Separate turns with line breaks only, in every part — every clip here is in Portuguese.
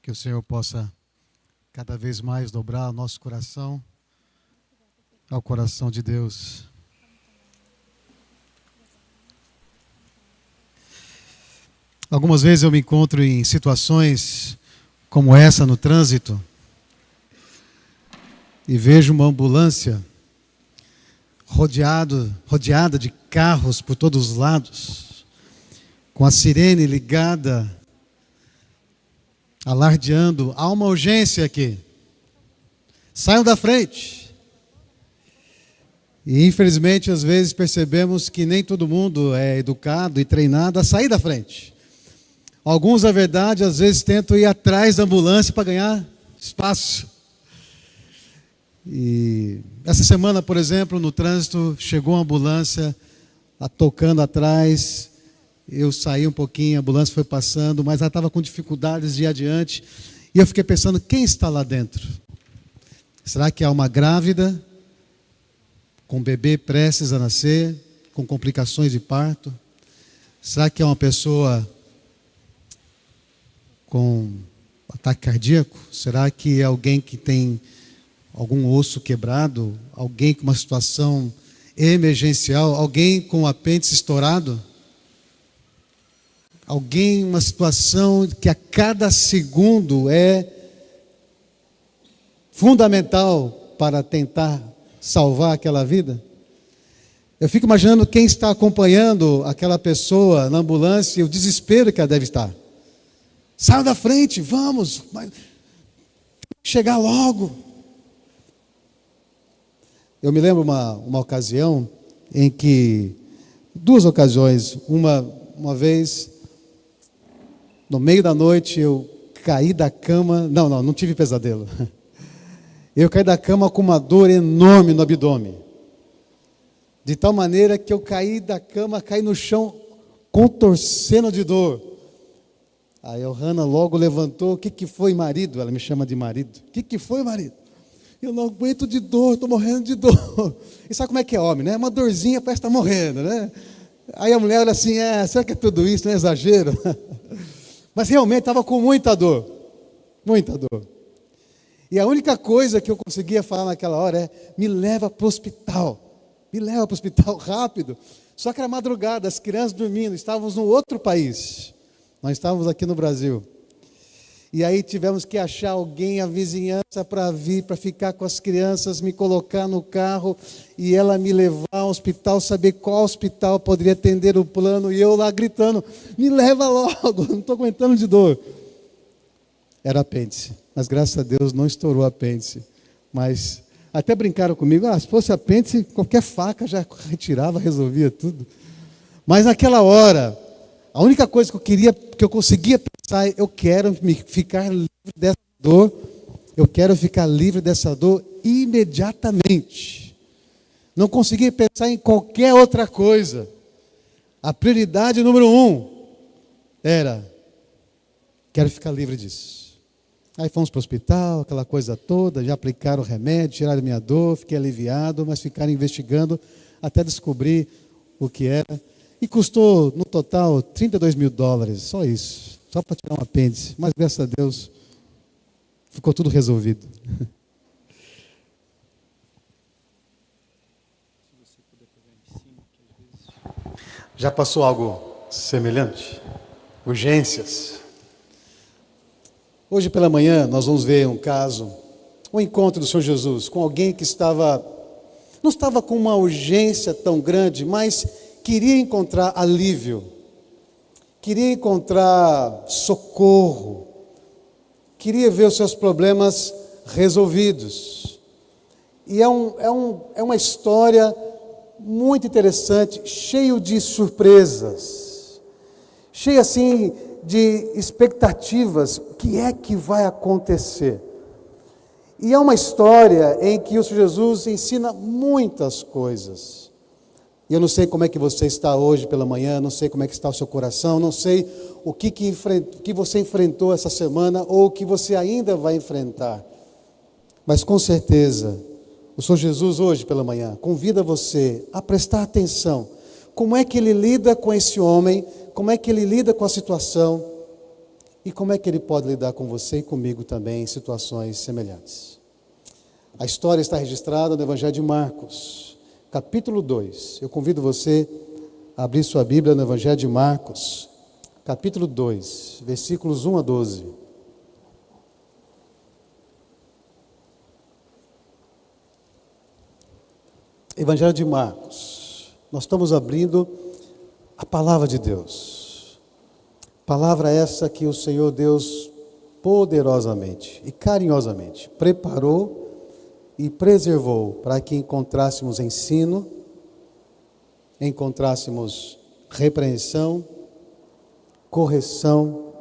Que o Senhor possa cada vez mais dobrar o nosso coração ao coração de Deus. Algumas vezes eu me encontro em situações como essa no trânsito e vejo uma ambulância rodeada de carros por todos os lados, com a sirene ligada, alardeando: há uma urgência aqui, saiam da frente. E infelizmente às vezes percebemos que nem todo mundo é educado e treinado a sair da frente. Alguns, na verdade, às vezes tentam ir atrás da ambulância para ganhar espaço. E essa semana, por exemplo, no trânsito, chegou uma ambulância tocando atrás. Eu saí um pouquinho, a ambulância foi passando, mas ela estava com dificuldades de ir adiante. E eu fiquei pensando, quem está lá dentro? Será que há uma grávida, com um bebê prestes a nascer, com complicações de parto? Será que é uma pessoa com ataque cardíaco? Será que é alguém que tem algum osso quebrado? Alguém com uma situação emergencial? Alguém com o apêndice estourado? Alguém em uma situação que a cada segundo é fundamental para tentar salvar aquela vida? Eu fico imaginando quem está acompanhando aquela pessoa na ambulância e o desespero que ela deve estar. Saiam da frente, vamos, chegar logo. Eu me lembro uma ocasião em que, duas ocasiões, uma vez, no meio da noite, eu caí da cama, não tive pesadelo. Eu caí da cama com uma dor enorme no abdômen, de tal maneira que eu caí da cama, caí no chão, contorcendo de dor. Aí a Hanna logo levantou: o que foi, marido? Ela me chama de marido. O que foi, marido? Eu não aguento de dor, estou morrendo de dor. E sabe como é que é homem, né? Uma dorzinha parece estar morrendo, né? Aí a mulher olha assim: será que é tudo isso? Não é exagero? Mas realmente estava com muita dor. Muita dor. E a única coisa que eu conseguia falar naquela hora é: me leva para o hospital. Me leva para o hospital rápido. Só que era madrugada, as crianças dormindo, estávamos num outro país. Nós estávamos aqui no Brasil. E aí tivemos que achar alguém, a vizinhança, para vir, para ficar com as crianças, me colocar no carro e ela me levar ao hospital, saber qual hospital poderia atender o plano, e eu lá gritando: me leva logo, não estou aguentando de dor. Era apêndice, mas graças a Deus não estourou o apêndice. Mas até brincaram comigo: se fosse apêndice, qualquer faca já retirava, resolvia tudo. Mas naquela hora, a única coisa que eu conseguia pensar: eu quero ficar livre dessa dor, eu quero ficar livre dessa dor imediatamente. Não conseguia pensar em qualquer outra coisa. A prioridade número 1 era: quero ficar livre disso. Aí fomos para o hospital, aquela coisa toda, já aplicaram o remédio, tiraram minha dor, fiquei aliviado, mas ficaram investigando até descobrir o que era. E custou, no total, $32.000, só isso, só para tirar um apêndice. Mas, graças a Deus, ficou tudo resolvido. Já passou algo semelhante? Urgências. Hoje pela manhã nós vamos ver um caso, um encontro do Senhor Jesus com alguém que não estava com uma urgência tão grande, mas queria encontrar alívio, queria encontrar socorro, queria ver os seus problemas resolvidos. E é uma história muito interessante, cheio de surpresas, cheio assim de expectativas. O que é que vai acontecer? E é uma história em que o Senhor Jesus ensina muitas coisas. E eu não sei como é que você está hoje pela manhã, não sei como é que está o seu coração, não sei o que você enfrentou essa semana ou o que você ainda vai enfrentar. Mas com certeza, o Senhor Jesus hoje pela manhã convida você a prestar atenção. Como é que Ele lida com esse homem, como é que Ele lida com a situação. e como é que ele pode lidar com você e comigo também em situações semelhantes. A história está registrada no Evangelho de Marcos, capítulo 2. Eu convido você a abrir sua Bíblia no Evangelho de Marcos, capítulo 2, versículos 1 a 12. Evangelho de Marcos. Nós estamos abrindo a palavra de Deus. Palavra essa que o Senhor Deus poderosamente e carinhosamente preparou e preservou para que encontrássemos ensino, encontrássemos repreensão, correção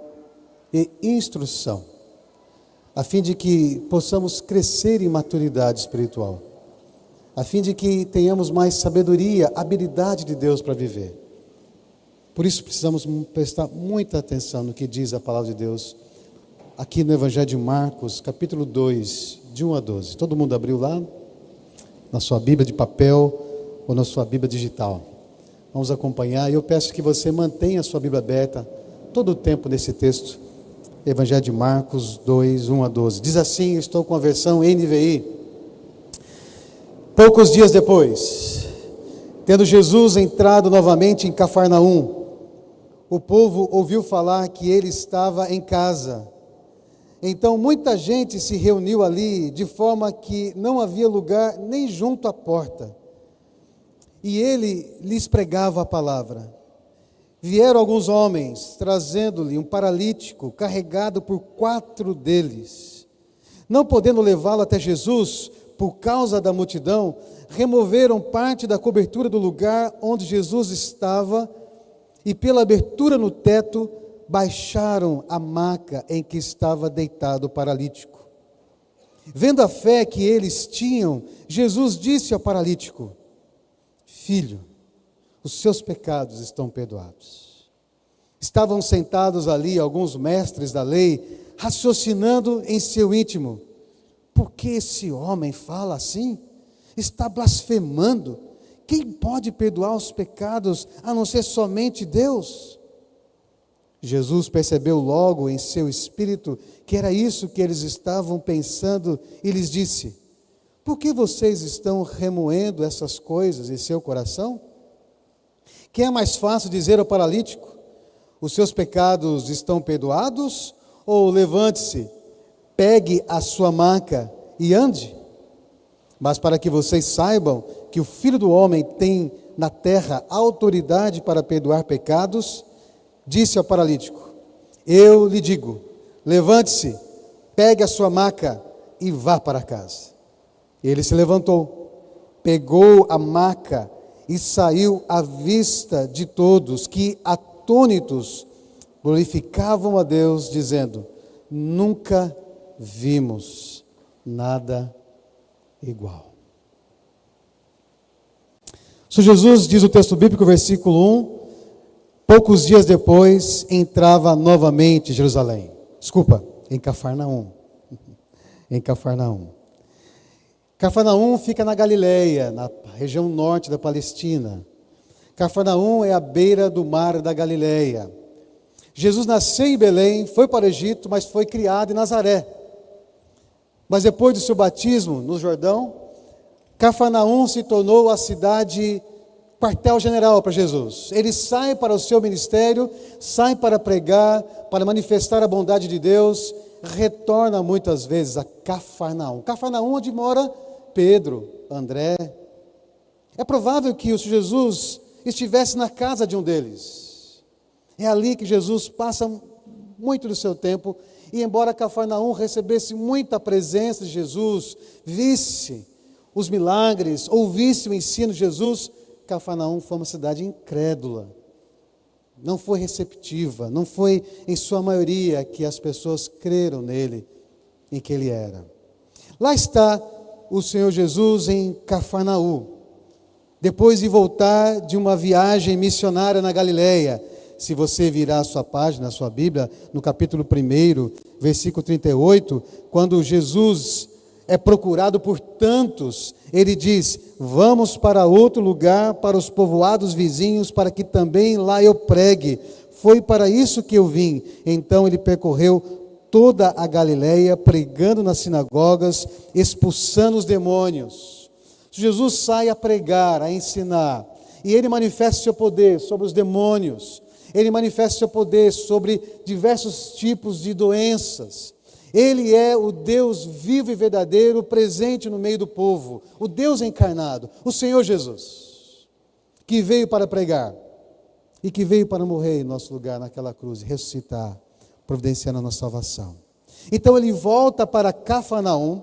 e instrução, a fim de que possamos crescer em maturidade espiritual, a fim de que tenhamos mais sabedoria, habilidade de Deus para viver. Por isso precisamos prestar muita atenção no que diz a palavra de Deus aqui no Evangelho de Marcos, capítulo 2, de 1 a 12. Todo mundo abriu lá? Na sua Bíblia de papel ou na sua Bíblia digital? Vamos acompanhar, e eu peço que você mantenha a sua Bíblia aberta todo o tempo nesse texto. Evangelho de Marcos 2, 1 a 12. Diz assim, estou com a versão NVI. Poucos dias depois, tendo Jesus entrado novamente em Cafarnaum, o povo ouviu falar que ele estava em casa. Então muita gente se reuniu ali, de forma que não havia lugar nem junto à porta. E ele lhes pregava a palavra. Vieram alguns homens, trazendo-lhe um paralítico, carregado por 4 deles. Não podendo levá-lo até Jesus, por causa da multidão, removeram parte da cobertura do lugar onde Jesus estava, e pela abertura no teto, baixaram a maca em que estava deitado o paralítico. Vendo a fé que eles tinham, Jesus disse ao paralítico: Filho, os seus pecados estão perdoados. Estavam sentados ali alguns mestres da lei, raciocinando em seu íntimo: por que esse homem fala assim? Está blasfemando. Quem pode perdoar os pecados a não ser somente Deus? Jesus percebeu logo em seu espírito que era isso que eles estavam pensando e lhes disse: por que vocês estão remoendo essas coisas em seu coração? Que é mais fácil dizer ao paralítico: os seus pecados estão perdoados? Ou levante-se, pegue a sua maca e ande? Mas para que vocês saibam que o Filho do Homem tem na terra autoridade para perdoar pecados, disse ao paralítico: eu lhe digo, levante-se, pegue a sua maca e vá para casa. Ele se levantou, pegou a maca e saiu à vista de todos, que atônitos glorificavam a Deus, dizendo: nunca vimos nada igual. So, Jesus, diz o texto bíblico, versículo 1, poucos dias depois, entrava novamente em Jerusalém. Desculpa, em Cafarnaum. Em Cafarnaum. Cafarnaum fica na Galileia, na região norte da Palestina. Cafarnaum é à beira do mar da Galileia. Jesus nasceu em Belém, foi para o Egito, mas foi criado em Nazaré. Mas depois do seu batismo no Jordão, Cafarnaum se tornou a cidade quartel-general para Jesus. Ele sai para o seu ministério, sai para pregar, para manifestar a bondade de Deus, retorna muitas vezes a Cafarnaum. Cafarnaum, onde mora Pedro, André. É provável que o Senhor Jesus estivesse na casa de um deles. É ali que Jesus passa muito do seu tempo. E embora Cafarnaum recebesse muita presença de Jesus, visse os milagres, ouvisse o ensino de Jesus, Cafarnaum foi uma cidade incrédula. Não foi receptiva, não foi em sua maioria que as pessoas creram nele, em que ele era. Lá está o Senhor Jesus em Cafarnaum, depois de voltar de uma viagem missionária na Galileia. Se você virar a sua página, a sua Bíblia, no capítulo 1, versículo 38, quando Jesus é procurado por tantos, ele diz: vamos para outro lugar, para os povoados vizinhos, para que também lá eu pregue. foi para isso que eu vim. Então ele percorreu toda a Galileia, pregando nas sinagogas, expulsando os demônios. Jesus sai a pregar, a ensinar, e ele manifesta seu poder sobre os demônios, ele manifesta seu poder sobre diversos tipos de doenças. Ele é o Deus vivo e verdadeiro, presente no meio do povo, o Deus encarnado, o Senhor Jesus, que veio para pregar e que veio para morrer em nosso lugar naquela cruz, ressuscitar, providenciando a nossa salvação. Então ele volta para Cafarnaum,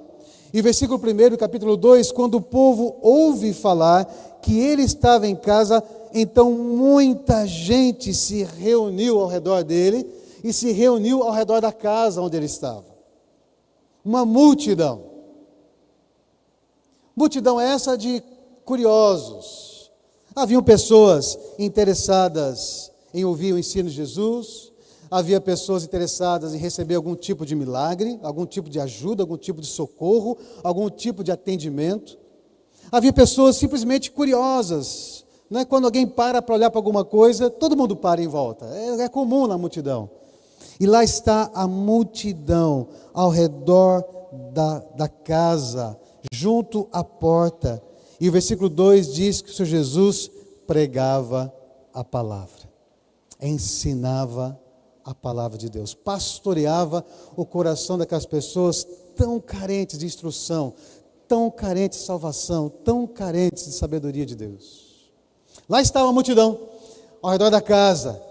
e versículo 1, capítulo 2, quando o povo ouve falar que ele estava em casa, então muita gente se reuniu ao redor dele, e se reuniu ao redor da casa onde ele estava. Uma multidão. Multidão essa de curiosos. Haviam pessoas interessadas em ouvir o ensino de Jesus, havia pessoas interessadas em receber algum tipo de milagre, algum tipo de ajuda, algum tipo de socorro, algum tipo de atendimento. Havia pessoas simplesmente curiosas, né? Quando alguém para olhar para alguma coisa, todo mundo para em volta. É comum na multidão. E lá está a multidão ao redor da casa, junto à porta. E o versículo 2 diz que o Senhor Jesus pregava a palavra, ensinava a palavra de Deus, pastoreava o coração daquelas pessoas tão carentes de instrução, tão carentes de salvação, tão carentes de sabedoria de Deus. Lá estava a multidão, ao redor da casa.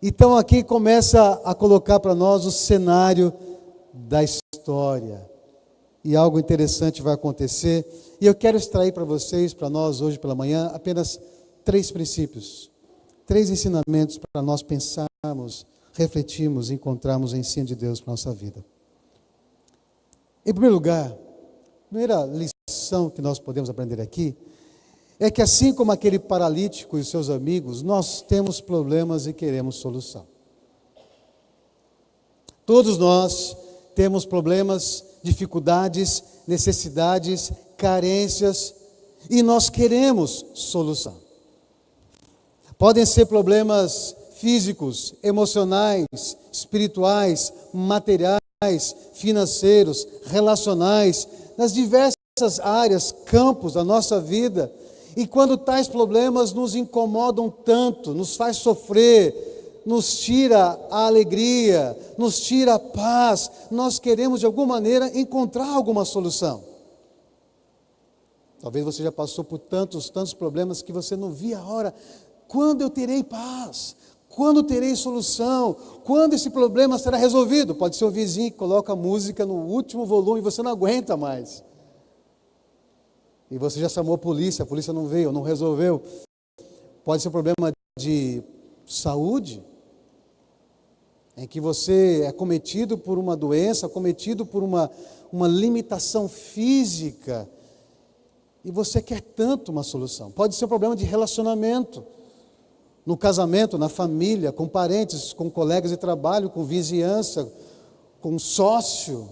Então aqui começa a colocar para nós o cenário da história. E algo interessante vai acontecer. E eu quero extrair para vocês, para nós hoje pela manhã, apenas 3 princípios, 3 ensinamentos para nós pensarmos, refletirmos, encontrarmos o ensino de Deus para a nossa vida. Em primeiro lugar, a primeira lição que nós podemos aprender aqui é que assim como aquele paralítico e seus amigos, nós temos problemas e queremos solução. Todos nós temos problemas, dificuldades, necessidades, carências, e nós queremos solução. Podem ser problemas físicos, emocionais, espirituais, materiais, financeiros, relacionais, nas diversas áreas, campos da nossa vida. E quando tais problemas nos incomodam tanto, nos faz sofrer, nos tira a alegria, nos tira a paz, nós queremos de alguma maneira encontrar alguma solução. Talvez você já passou por tantos problemas que você não via a hora. Quando eu terei paz? Quando terei solução? Quando esse problema será resolvido? Pode ser o vizinho que coloca a música no último volume e você não aguenta mais. E você já chamou a polícia não veio, não resolveu. Pode ser um problema de saúde, em que você é cometido por uma doença, cometido por uma limitação física, e você quer tanto uma solução. Pode ser um problema de relacionamento, no casamento, na família, com parentes, com colegas de trabalho, com vizinhança, com sócio.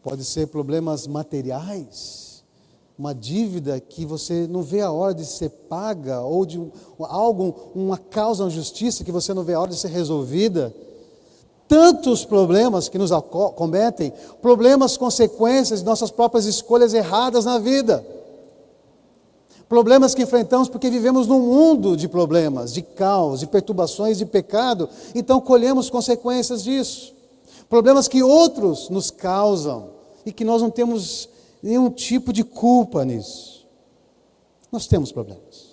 Pode ser problemas materiais, uma dívida que você não vê a hora de ser paga, ou de uma causa na justiça que você não vê a hora de ser resolvida. Tantos problemas que nos acometem, problemas consequências de nossas próprias escolhas erradas na vida. Problemas que enfrentamos porque vivemos num mundo de problemas, de caos, de perturbações, de pecado, então colhemos consequências disso. Problemas que outros nos causam e que nós não temos nenhum tipo de culpa nisso. Nós temos problemas.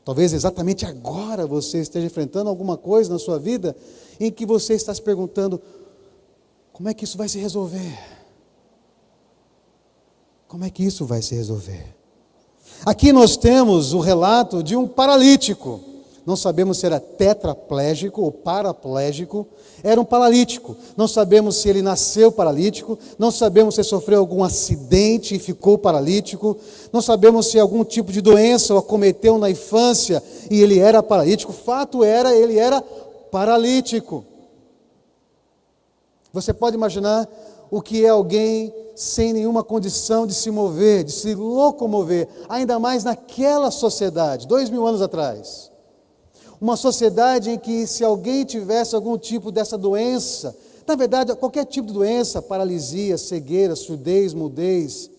Talvez exatamente agora você esteja enfrentando alguma coisa na sua vida em que você está se perguntando: como é que isso vai se resolver? Como é que isso vai se resolver? Aqui nós temos o relato de um paralítico. Não sabemos se era tetraplégico ou paraplégico. Era um paralítico. Não sabemos se ele nasceu paralítico. Não sabemos se sofreu algum acidente e ficou paralítico. Não sabemos se algum tipo de doença o acometeu na infância e ele era paralítico. O fato era, ele era paralítico. Você pode imaginar o que é alguém sem nenhuma condição de se mover, de se locomover, ainda mais naquela sociedade, 2000 anos atrás. Uma sociedade em que, se alguém tivesse algum tipo dessa doença, na verdade, qualquer tipo de doença, paralisia, cegueira, surdez, mudez,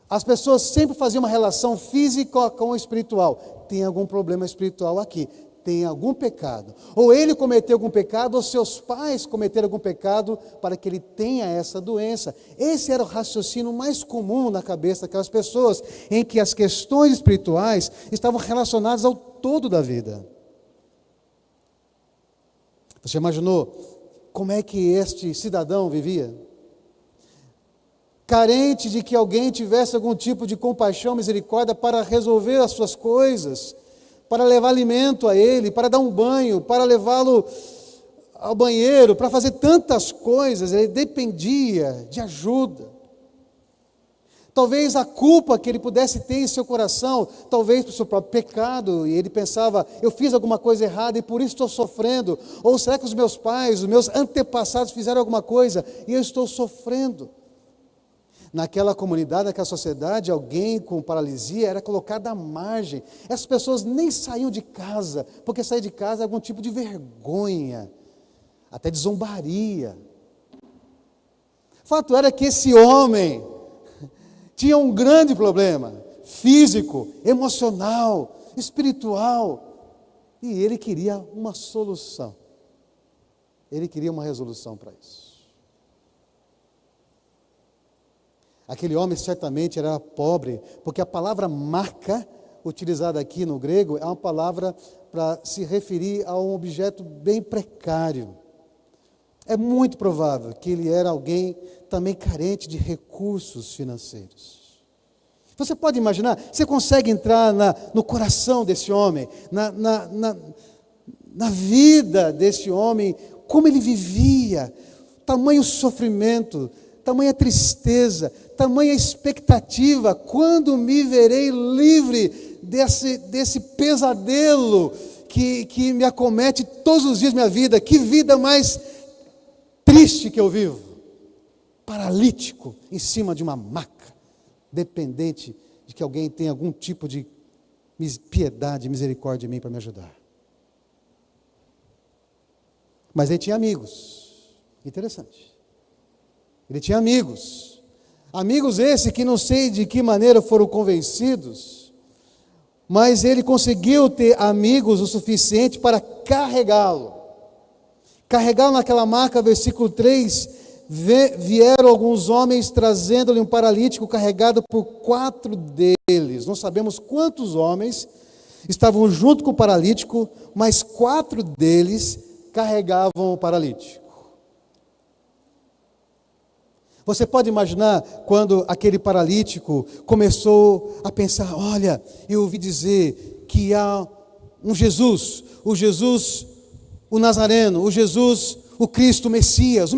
as pessoas sempre faziam uma relação física com o espiritual. Tem algum problema espiritual aqui, tem algum pecado. Ou ele cometeu algum pecado, ou seus pais cometeram algum pecado para que ele tenha essa doença. Esse era o raciocínio mais comum na cabeça daquelas pessoas, em que as questões espirituais estavam relacionadas ao todo da vida. Você imaginou como é que este cidadão vivia? Carente de que alguém tivesse algum tipo de compaixão, misericórdia para resolver as suas coisas, para levar alimento a ele, para dar um banho, para levá-lo ao banheiro, para fazer tantas coisas. Ele dependia de ajuda. Talvez a culpa que ele pudesse ter em seu coração, talvez por seu próprio pecado, e ele pensava, eu fiz alguma coisa errada e por isso estou sofrendo. Ou será que os meus pais, os meus antepassados fizeram alguma coisa e eu estou sofrendo? Naquela comunidade, naquela sociedade, alguém com paralisia era colocado à margem. Essas pessoas nem saíam de casa, porque sair de casa é algum tipo de vergonha, até de zombaria. Fato era que esse homem tinha um grande problema, físico, emocional, espiritual, e ele queria uma solução. Ele queria uma resolução para isso. Aquele homem certamente era pobre, porque a palavra maca, utilizada aqui no grego, é uma palavra para se referir a um objeto bem precário. É muito provável que ele era alguém também carente de recursos financeiros. Você pode imaginar, você consegue entrar no coração desse homem, na vida desse homem, como ele vivia, tamanho sofrimento, tamanha tristeza, tamanha expectativa, quando me verei livre desse pesadelo que me acomete todos os dias da minha vida. Que vida mais triste que eu vivo, paralítico, em cima de uma maca, dependente de que alguém tenha algum tipo de piedade, misericórdia em mim para me ajudar. Mas ele tinha amigos, interessante. Ele tinha amigos, amigos esses que não sei de que maneira foram convencidos, mas ele conseguiu ter amigos o suficiente para carregá-lo. Carregá-lo naquela maca, versículo 3, vieram alguns homens trazendo-lhe um paralítico carregado por 4 deles. Não sabemos quantos homens estavam junto com o paralítico, mas 4 deles carregavam o paralítico. Você pode imaginar quando aquele paralítico começou a pensar, olha, eu ouvi dizer que há um Jesus, o Nazareno, o Jesus, o Cristo, o Messias,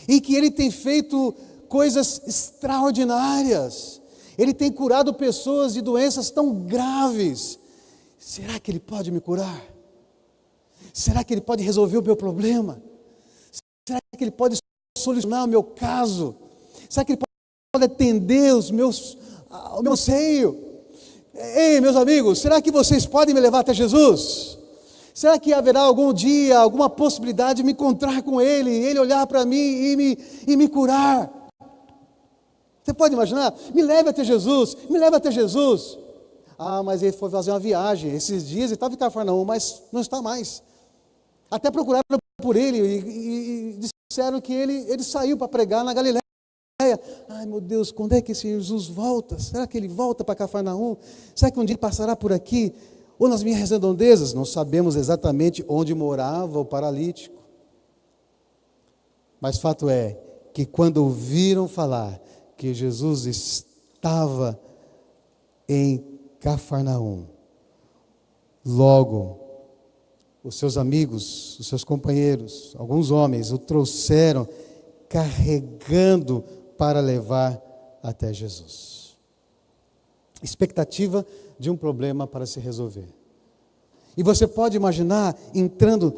e que ele tem feito coisas extraordinárias, ele tem curado pessoas de doenças tão graves. Será que ele pode me curar? Será que ele pode resolver o meu problema? Será que ele pode solucionar o meu caso? Será que ele pode atender o meu anseio? Ei, meus amigos, será que vocês podem me levar até Jesus? Será que haverá algum dia, alguma possibilidade de me encontrar com Ele, Ele olhar para mim e me curar? Você pode imaginar? Me leve até Jesus, me leve até Jesus. Ah, mas ele foi fazer uma viagem, esses dias ele estava em Cafarnaum, mas não está mais. Até procuraram por ele e disseram que ele saiu para pregar na Galileia. Ai, meu Deus, quando é que esse Jesus volta? Será que ele volta para Cafarnaum? Será que um dia ele passará por aqui? Ou nas minhas redondezas? Não sabemos exatamente onde morava o paralítico. Mas fato é que quando ouviram falar que Jesus estava em Cafarnaum, logo os seus amigos, os seus companheiros, alguns homens o trouxeram carregando para levar até Jesus. Expectativa de um problema para se resolver. E você pode imaginar entrando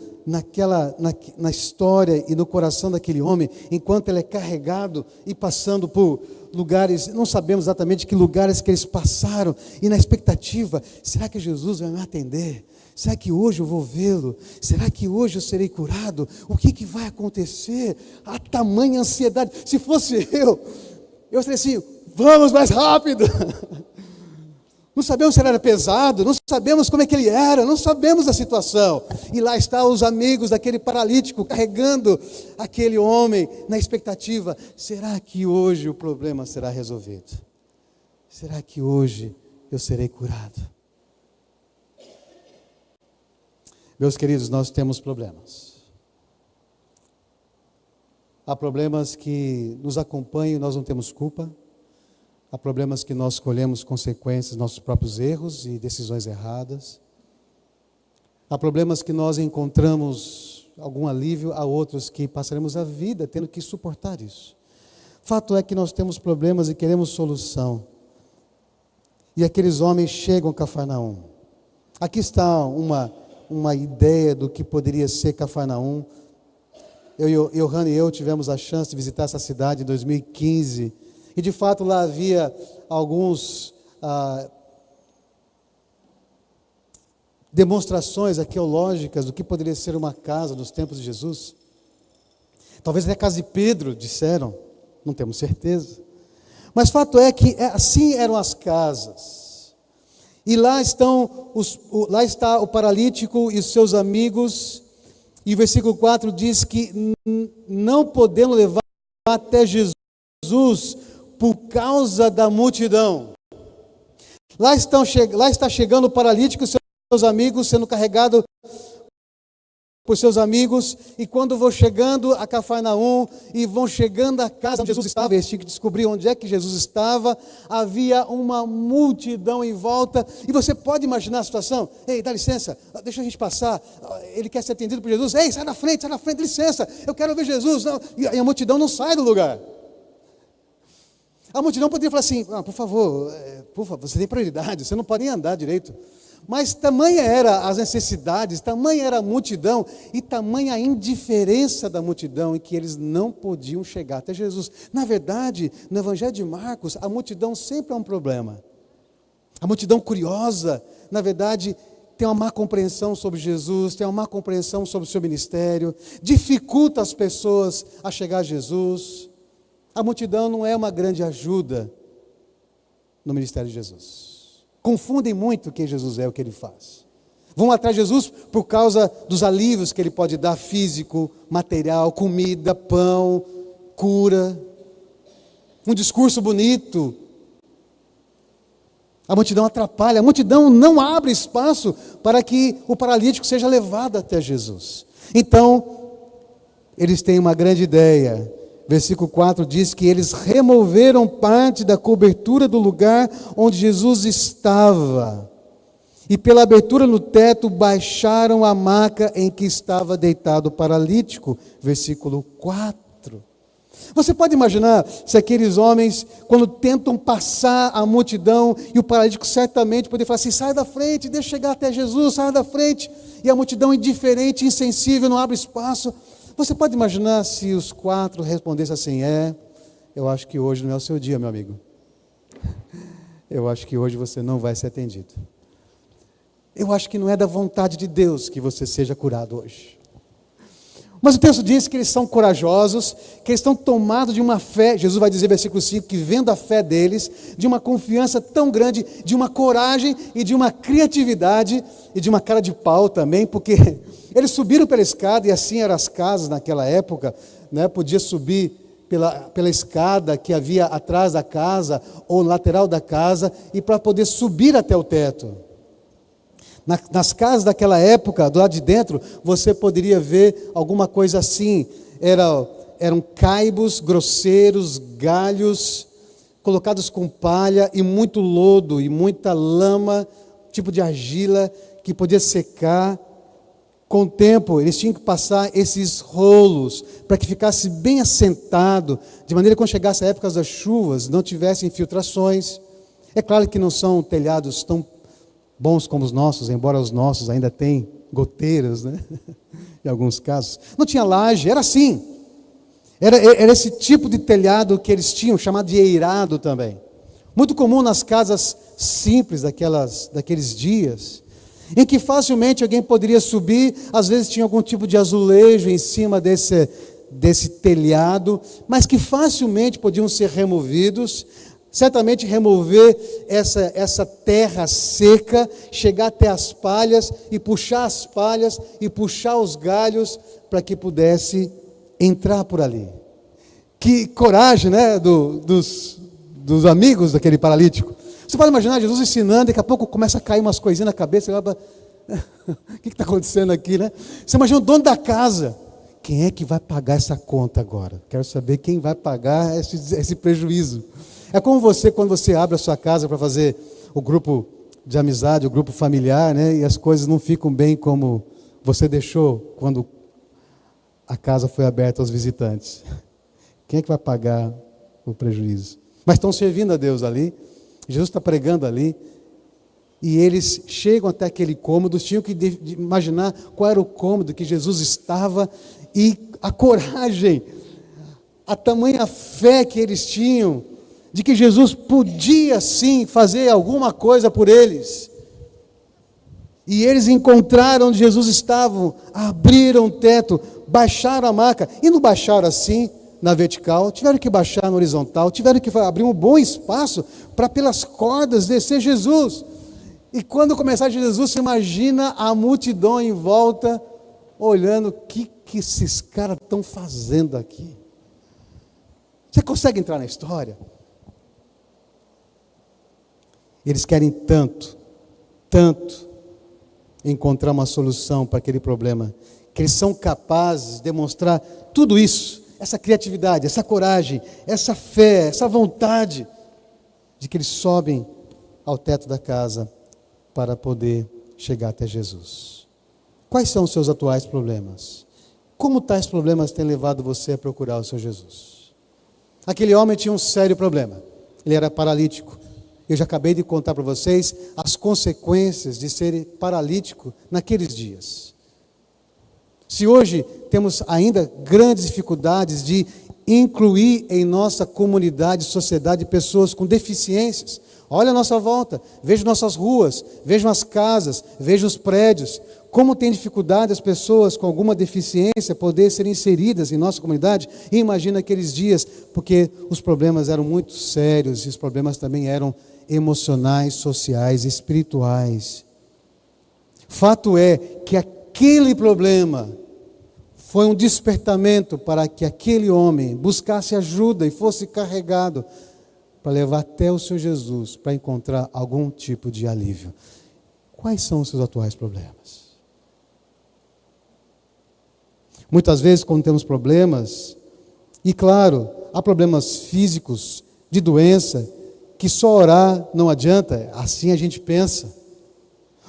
na história e no coração daquele homem, enquanto ele é carregado e passando por lugares, não sabemos exatamente que lugares que eles passaram, e na expectativa, será que Jesus vai me atender? Será que hoje eu vou vê-lo? Será que hoje eu serei curado? O que vai acontecer? A tamanha ansiedade. Se fosse eu seria assim, vamos mais rápido. Não sabemos se ele era pesado, não sabemos como é que ele era, não sabemos a situação. E lá estão os amigos daquele paralítico, carregando aquele homem, na expectativa, será que hoje o problema será resolvido? Será que hoje eu serei curado? Meus queridos, nós temos problemas. Há problemas que nos acompanham e nós não temos culpa. Há problemas que nós colhemos consequências dos nossos próprios erros e decisões erradas. Há problemas que nós encontramos algum alívio, há outros que passaremos a vida tendo que suportar isso. Fato é que nós temos problemas e queremos solução. E aqueles homens chegam a Cafarnaum. Aqui está uma ideia do que poderia ser Cafarnaum. Johanna e eu tivemos a chance de visitar essa cidade em 2015. E de fato lá havia alguns demonstrações arqueológicas do que poderia ser uma casa nos tempos de Jesus. Talvez até a casa de Pedro, disseram, não temos certeza. Mas fato é que assim eram as casas. E lá está o paralítico e os seus amigos. E o versículo 4 diz que não podendo levar até Jesus por causa da multidão. Lá está chegando o paralítico e seus amigos, sendo carregado por seus amigos, e quando vão chegando a Cafarnaum, e vão chegando à casa onde Jesus estava, eles tinham que descobrir onde é que Jesus estava, havia uma multidão em volta, e você pode imaginar a situação, ei, dá licença, deixa a gente passar, ele quer ser atendido por Jesus, ei, sai da frente, licença, eu quero ver Jesus, não. E a multidão não sai do lugar. A multidão poderia falar assim, por favor, você tem prioridade, você não pode nem andar direito. Mas tamanha era as necessidades, tamanha era a multidão, e tamanha a indiferença da multidão, em que eles não podiam chegar até Jesus. Na verdade, no Evangelho de Marcos, a multidão sempre é um problema. A multidão curiosa, na verdade, tem uma má compreensão sobre Jesus, tem uma má compreensão sobre o seu ministério, dificulta as pessoas a chegar a Jesus. A multidão não é uma grande ajuda no ministério de Jesus. Confundem muito quem Jesus é, o que ele faz. Vão atrás de Jesus por causa dos alívios que ele pode dar, físico, material, comida, pão, cura, um discurso bonito. A multidão atrapalha, a multidão não abre espaço para que o paralítico seja levado até Jesus. Então, eles têm uma grande ideia. Versículo 4 diz que eles removeram parte da cobertura do lugar onde Jesus estava. E pela abertura no teto baixaram a maca em que estava deitado o paralítico. Versículo 4. Você pode imaginar se aqueles homens, quando tentam passar a multidão, e o paralítico certamente poderia falar assim, sai da frente, deixa eu chegar até Jesus, sai da frente. E a multidão indiferente, insensível, não abre espaço. Você pode imaginar se os 4 respondessem assim, eu acho que hoje não é o seu dia, meu amigo. Eu acho que hoje você não vai ser atendido. Eu acho que não é da vontade de Deus que você seja curado hoje. Mas o texto diz que eles são corajosos, que eles estão tomados de uma fé, Jesus vai dizer, versículo 5, que vendo a fé deles, de uma confiança tão grande, de uma coragem e de uma criatividade, e de uma cara de pau também, porque eles subiram pela escada, e assim eram as casas naquela época, né? Podia subir pela escada que havia atrás da casa, ou lateral da casa, e para poder subir até o teto. Nas casas daquela época, do lado de dentro, você poderia ver alguma coisa assim, eram caibos grosseiros, galhos, colocados com palha, e muito lodo, e muita lama, tipo de argila, que podia secar. Com o tempo, eles tinham que passar esses rolos, para que ficasse bem assentado, de maneira que quando chegasse a época das chuvas, não tivesse infiltrações. É claro que não são telhados tão bons como os nossos, embora os nossos ainda tenham goteiras, né? Em alguns casos. Não tinha laje, era assim. Era esse tipo de telhado que eles tinham, chamado de eirado também. Muito comum nas casas simples daqueles dias, em que facilmente alguém poderia subir, às vezes tinha algum tipo de azulejo em cima desse telhado, mas que facilmente podiam ser removidos, certamente remover essa terra seca, chegar até as palhas e puxar as palhas e puxar os galhos para que pudesse entrar por ali. Que coragem, né, dos amigos daquele paralítico. Você pode imaginar Jesus ensinando, daqui a pouco começa a cair umas coisinhas na cabeça, o que está acontecendo aqui, né? Você imagina o dono da casa, quem é que vai pagar essa conta agora? Quero saber quem vai pagar esse prejuízo. É como você, quando você abre a sua casa para fazer o grupo de amizade, o grupo familiar, né? E as coisas não ficam bem como você deixou quando a casa foi aberta aos visitantes. Quem é que vai pagar o prejuízo? Mas estão servindo a Deus ali, Jesus está pregando ali, e eles chegam até aquele cômodo, tinham que imaginar qual era o cômodo que Jesus estava, e a coragem, a tamanha fé que eles tinham, de que Jesus podia sim fazer alguma coisa por eles. E eles encontraram onde Jesus estava, abriram o teto, baixaram a maca, e não baixaram assim, na vertical, tiveram que baixar na horizontal, tiveram que abrir um bom espaço para pelas cordas descer Jesus. E quando começar Jesus, você imagina a multidão em volta, olhando o que esses caras estão fazendo aqui. Você consegue entrar na história? Eles querem tanto encontrar uma solução para aquele problema, que eles são capazes de demonstrar tudo isso, essa criatividade, essa coragem, essa fé, essa vontade, de que eles sobem ao teto da casa para poder chegar até Jesus. Quais são os seus atuais problemas? Como tais problemas têm levado você a procurar o seu Jesus? Aquele homem tinha um sério problema, ele era paralítico. Eu já acabei de contar para vocês as consequências de ser paralítico naqueles dias. Se hoje temos ainda grandes dificuldades de incluir em nossa comunidade, sociedade, pessoas com deficiências, olha a nossa volta, veja nossas ruas, veja as casas, veja os prédios, como tem dificuldade as pessoas com alguma deficiência poder ser inseridas em nossa comunidade. E imagina aqueles dias, porque os problemas eram muito sérios, e os problemas também eram emocionais, sociais, espirituais. Fato é que aquele problema foi um despertamento para que aquele homem buscasse ajuda e fosse carregado para levar até o Senhor Jesus, para encontrar algum tipo de alívio. Quais são os seus atuais problemas? Muitas vezes, quando temos problemas, e claro, há problemas físicos, de doença, que só orar não adianta, assim a gente pensa.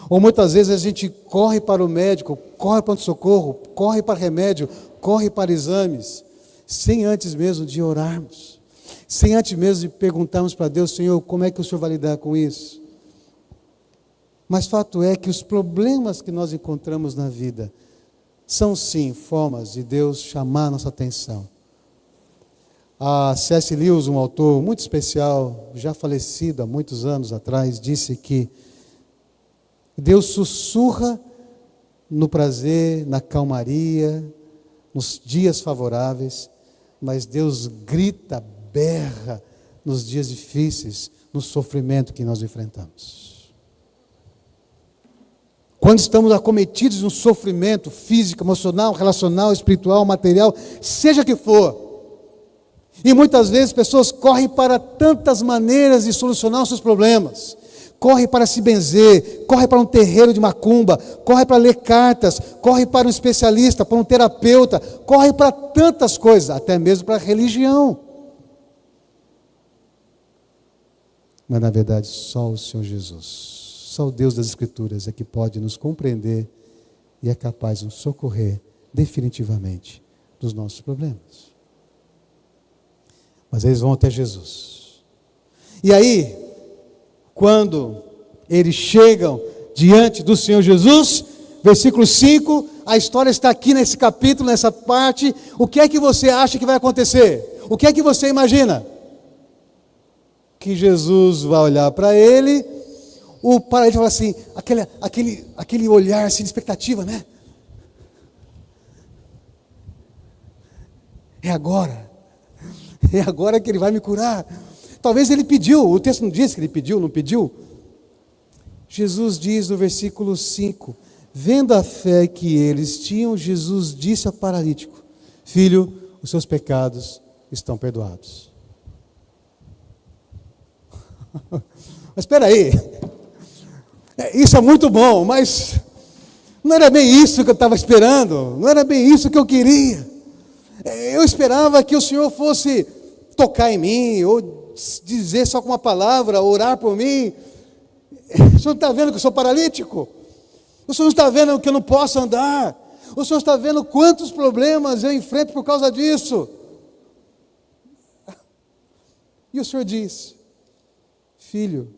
Ou muitas vezes a gente corre para o médico, corre para o socorro, corre para remédio, corre para exames, sem antes mesmo de orarmos, sem antes mesmo de perguntarmos para Deus: Senhor, como é que o Senhor vai lidar com isso? Mas fato é que os problemas que nós encontramos na vida são sim formas de Deus chamar a nossa atenção. A C.S. Lewis, um autor muito especial, já falecido há muitos anos atrás, disse que Deus sussurra no prazer, na calmaria, nos dias favoráveis, mas Deus grita, berra nos dias difíceis, no sofrimento que nós enfrentamos. Quando estamos acometidos de um sofrimento físico, emocional, relacional, espiritual, material, seja que for, e muitas vezes pessoas correm para tantas maneiras de solucionar os seus problemas. Corre para se benzer, corre para um terreiro de macumba, corre para ler cartas, corre para um especialista, para um terapeuta, corre para tantas coisas, até mesmo para a religião. Mas na verdade só o Senhor Jesus, só o Deus das Escrituras é que pode nos compreender e é capaz de nos socorrer definitivamente dos nossos problemas. Mas eles vão até Jesus. E aí, quando eles chegam diante do Senhor Jesus. Versículo 5, a história está aqui nesse capítulo, nessa parte. O que é que você acha que vai acontecer? O que é que você imagina? Que Jesus vai olhar para ele, o paralítico vai falar assim, aquele olhar assim, de expectativa, né? É agora que ele vai me curar. Talvez ele pediu, o texto não diz que ele pediu, não pediu. Jesus diz no versículo 5, vendo a fé que eles tinham, Jesus disse ao paralítico: filho, os seus pecados estão perdoados. Mas espera aí, isso é muito bom, mas não era bem isso que eu estava esperando, não era bem isso que eu queria. Eu esperava que o Senhor fosse tocar em mim, ou dizer só com uma palavra, orar por mim. O Senhor não está vendo que eu sou paralítico? O Senhor não está vendo que eu não posso andar? O Senhor está vendo quantos problemas eu enfrento por causa disso? E o Senhor diz: filho,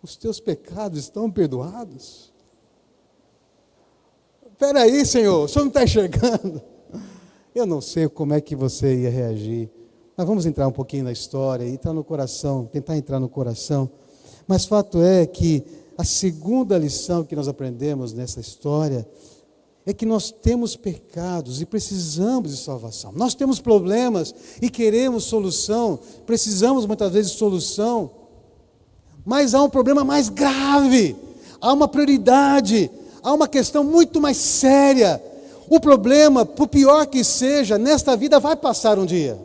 os teus pecados estão perdoados? Espera aí, Senhor, o Senhor não está enxergando? Eu não sei como é que você ia reagir, mas vamos entrar um pouquinho na história, entrar no coração, tentar entrar no coração. Mas fato é que a segunda lição que nós aprendemos nessa história é que nós temos pecados e precisamos de salvação. Nós temos problemas e queremos solução, precisamos muitas vezes de solução, mas há um problema mais grave, há uma prioridade, há uma questão muito mais séria. O problema, por pior que seja, nesta vida vai passar um dia.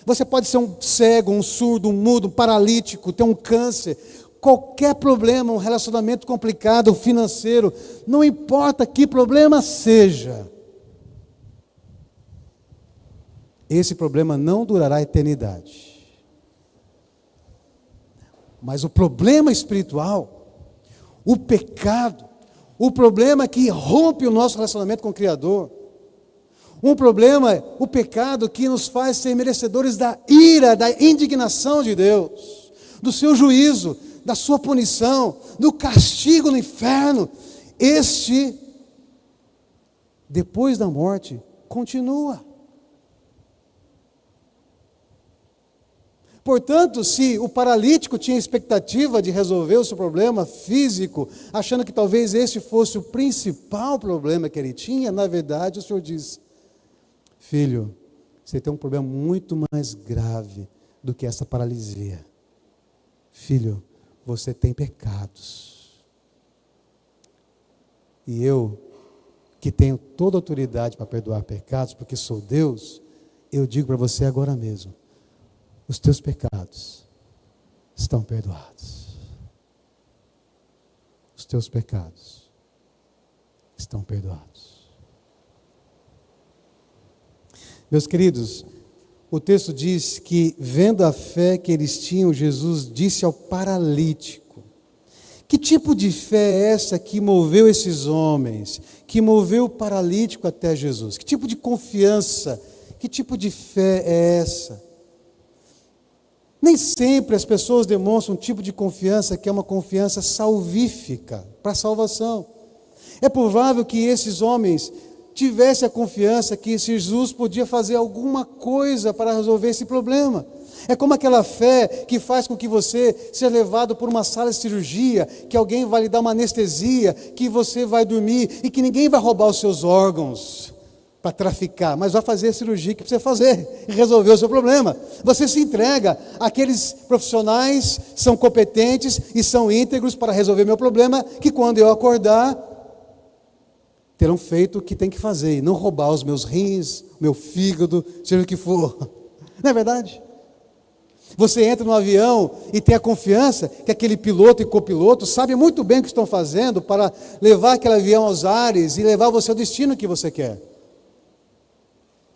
Você pode ser um cego, um surdo, um mudo, um paralítico, ter um câncer, qualquer problema, um relacionamento complicado, financeiro, não importa que problema seja, esse problema não durará a eternidade. Mas o problema espiritual, o pecado, o problema que rompe o nosso relacionamento com o Criador, um problema, o pecado que nos faz ser merecedores da ira, da indignação de Deus, do seu juízo, da sua punição, do castigo no inferno, este, depois da morte, continua. Portanto, se o paralítico tinha expectativa de resolver o seu problema físico, achando que talvez este fosse o principal problema que ele tinha, na verdade o Senhor diz: filho, você tem um problema muito mais grave do que essa paralisia. Filho, você tem pecados. E eu, que tenho toda a autoridade para perdoar pecados, porque sou Deus, eu digo para você agora mesmo: os teus pecados estão perdoados. Os teus pecados estão perdoados. Meus queridos, o texto diz que, vendo a fé que eles tinham, Jesus disse ao paralítico. Que tipo de fé é essa que moveu esses homens, que moveu o paralítico até Jesus? Que tipo de confiança, que tipo de fé é essa? Nem sempre as pessoas demonstram um tipo de confiança que é uma confiança salvífica, para salvação. É provável que esses homens tivessem a confiança que Jesus podia fazer alguma coisa para resolver esse problema. É como aquela fé que faz com que você seja levado por uma sala de cirurgia, que alguém vai lhe dar uma anestesia, que você vai dormir e que ninguém vai roubar os seus órgãos para traficar, mas vai fazer a cirurgia que precisa fazer e resolver o seu problema. Você se entrega, aqueles profissionais são competentes e são íntegros para resolver meu problema, que quando eu acordar, terão feito o que tem que fazer, e não roubar os meus rins, meu fígado, seja o que for. Não é verdade? Você entra no avião e tem a confiança que aquele piloto e copiloto sabem muito bem o que estão fazendo para levar aquele avião aos ares e levar você ao destino que você quer.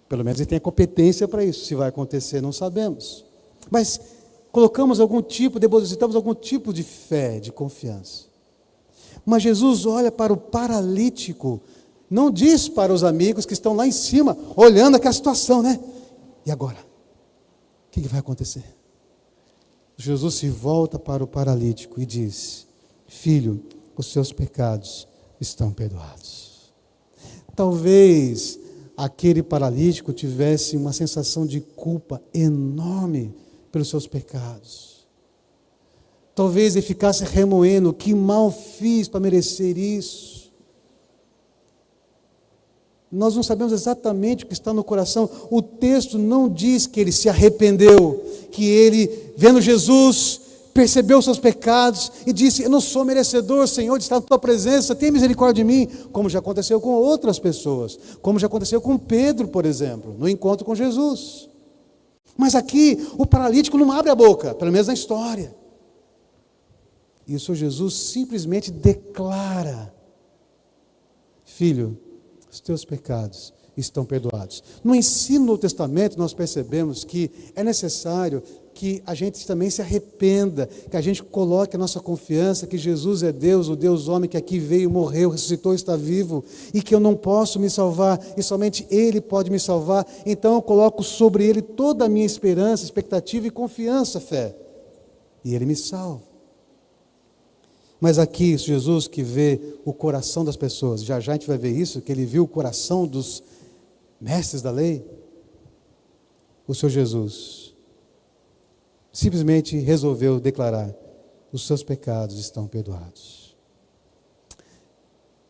Pelo menos ele tem a competência para isso. Se vai acontecer, não sabemos. Mas depositamos algum tipo de fé, de confiança. Mas Jesus olha para o paralítico, não diz para os amigos que estão lá em cima, olhando aquela situação, né? E agora? O que vai acontecer? Jesus se volta para o paralítico e diz: filho, os seus pecados estão perdoados. Talvez aquele paralítico tivesse uma sensação de culpa enorme pelos seus pecados. Talvez ele ficasse remoendo: que mal fiz para merecer isso? Nós não sabemos exatamente o que está no coração. O texto não diz que ele se arrependeu, que ele, vendo Jesus, percebeu os seus pecados e disse: eu não sou merecedor, Senhor, de estar na tua presença, tenha misericórdia de mim, como já aconteceu com outras pessoas, como já aconteceu com Pedro, por exemplo, no encontro com Jesus. Mas aqui, o paralítico não abre a boca, pelo menos na história. E o Senhor Jesus simplesmente declara: filho, os teus pecados estão perdoados. No ensino do Novo Testamento, nós percebemos que é necessário que a gente também se arrependa, que a gente coloque a nossa confiança que Jesus é Deus, o Deus homem que aqui veio, morreu, ressuscitou, está vivo, e que eu não posso me salvar, e somente Ele pode me salvar. Então eu coloco sobre Ele toda a minha esperança, expectativa e confiança, fé, e Ele me salva. Mas aqui, Jesus que vê o coração das pessoas, já a gente vai ver isso, que Ele viu o coração dos mestres da lei. O Senhor Jesus simplesmente resolveu declarar: os seus pecados estão perdoados.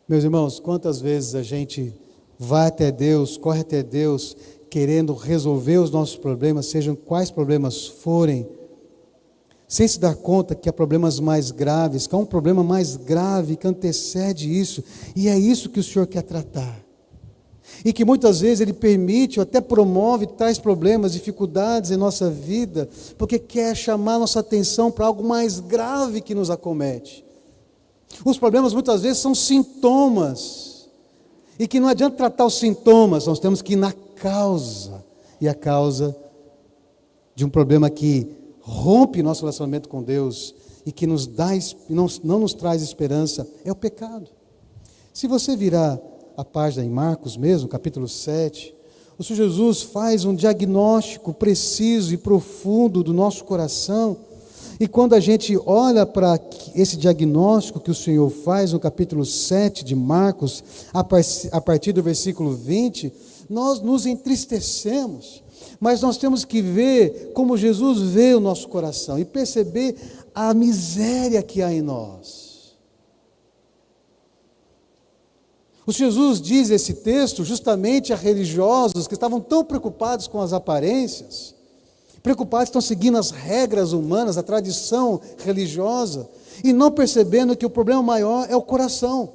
Meus irmãos, quantas vezes a gente vai até Deus, corre até Deus, querendo resolver os nossos problemas, sejam quais problemas forem, sem se dar conta que há problemas mais graves, que há um problema mais grave que antecede isso, e é isso que o Senhor quer tratar. E que muitas vezes Ele permite, ou até promove tais problemas, dificuldades em nossa vida, porque quer chamar nossa atenção para algo mais grave que nos acomete. Os problemas muitas vezes são sintomas, e que não adianta tratar os sintomas, nós temos que ir na causa, e a causa de um problema que rompe nosso relacionamento com Deus e que nos dá, não nos traz esperança, é o pecado. Se você virar a página em Marcos mesmo, capítulo 7, o Senhor Jesus faz um diagnóstico preciso e profundo do nosso coração, e quando a gente olha para esse diagnóstico que o Senhor faz no capítulo 7 de Marcos, a partir do versículo 20, nós nos entristecemos. Mas nós temos que ver como Jesus vê o nosso coração e perceber a miséria que há em nós. O Senhor Jesus diz esse texto justamente a religiosos que estavam tão preocupados com as aparências, preocupados, estão seguindo as regras humanas, a tradição religiosa, e não percebendo que o problema maior é o coração.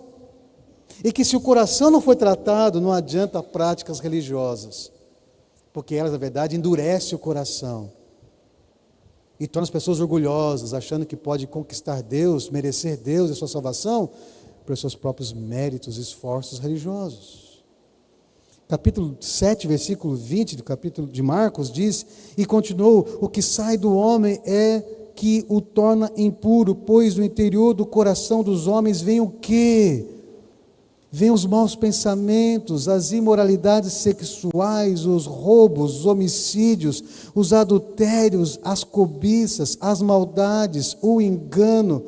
E que se o coração não foi tratado, não adianta práticas religiosas. Porque elas, na verdade, endurecem o coração e tornam as pessoas orgulhosas, achando que pode conquistar Deus, merecer Deus e a sua salvação pelos seus próprios méritos e esforços religiosos. Capítulo 7, versículo 20 do capítulo de Marcos diz: e continuou: o que sai do homem é que o torna impuro, pois do interior do coração dos homens vem o quê? Vêm os maus pensamentos, as imoralidades sexuais, os roubos, os homicídios, os adultérios, as cobiças, as maldades, o engano,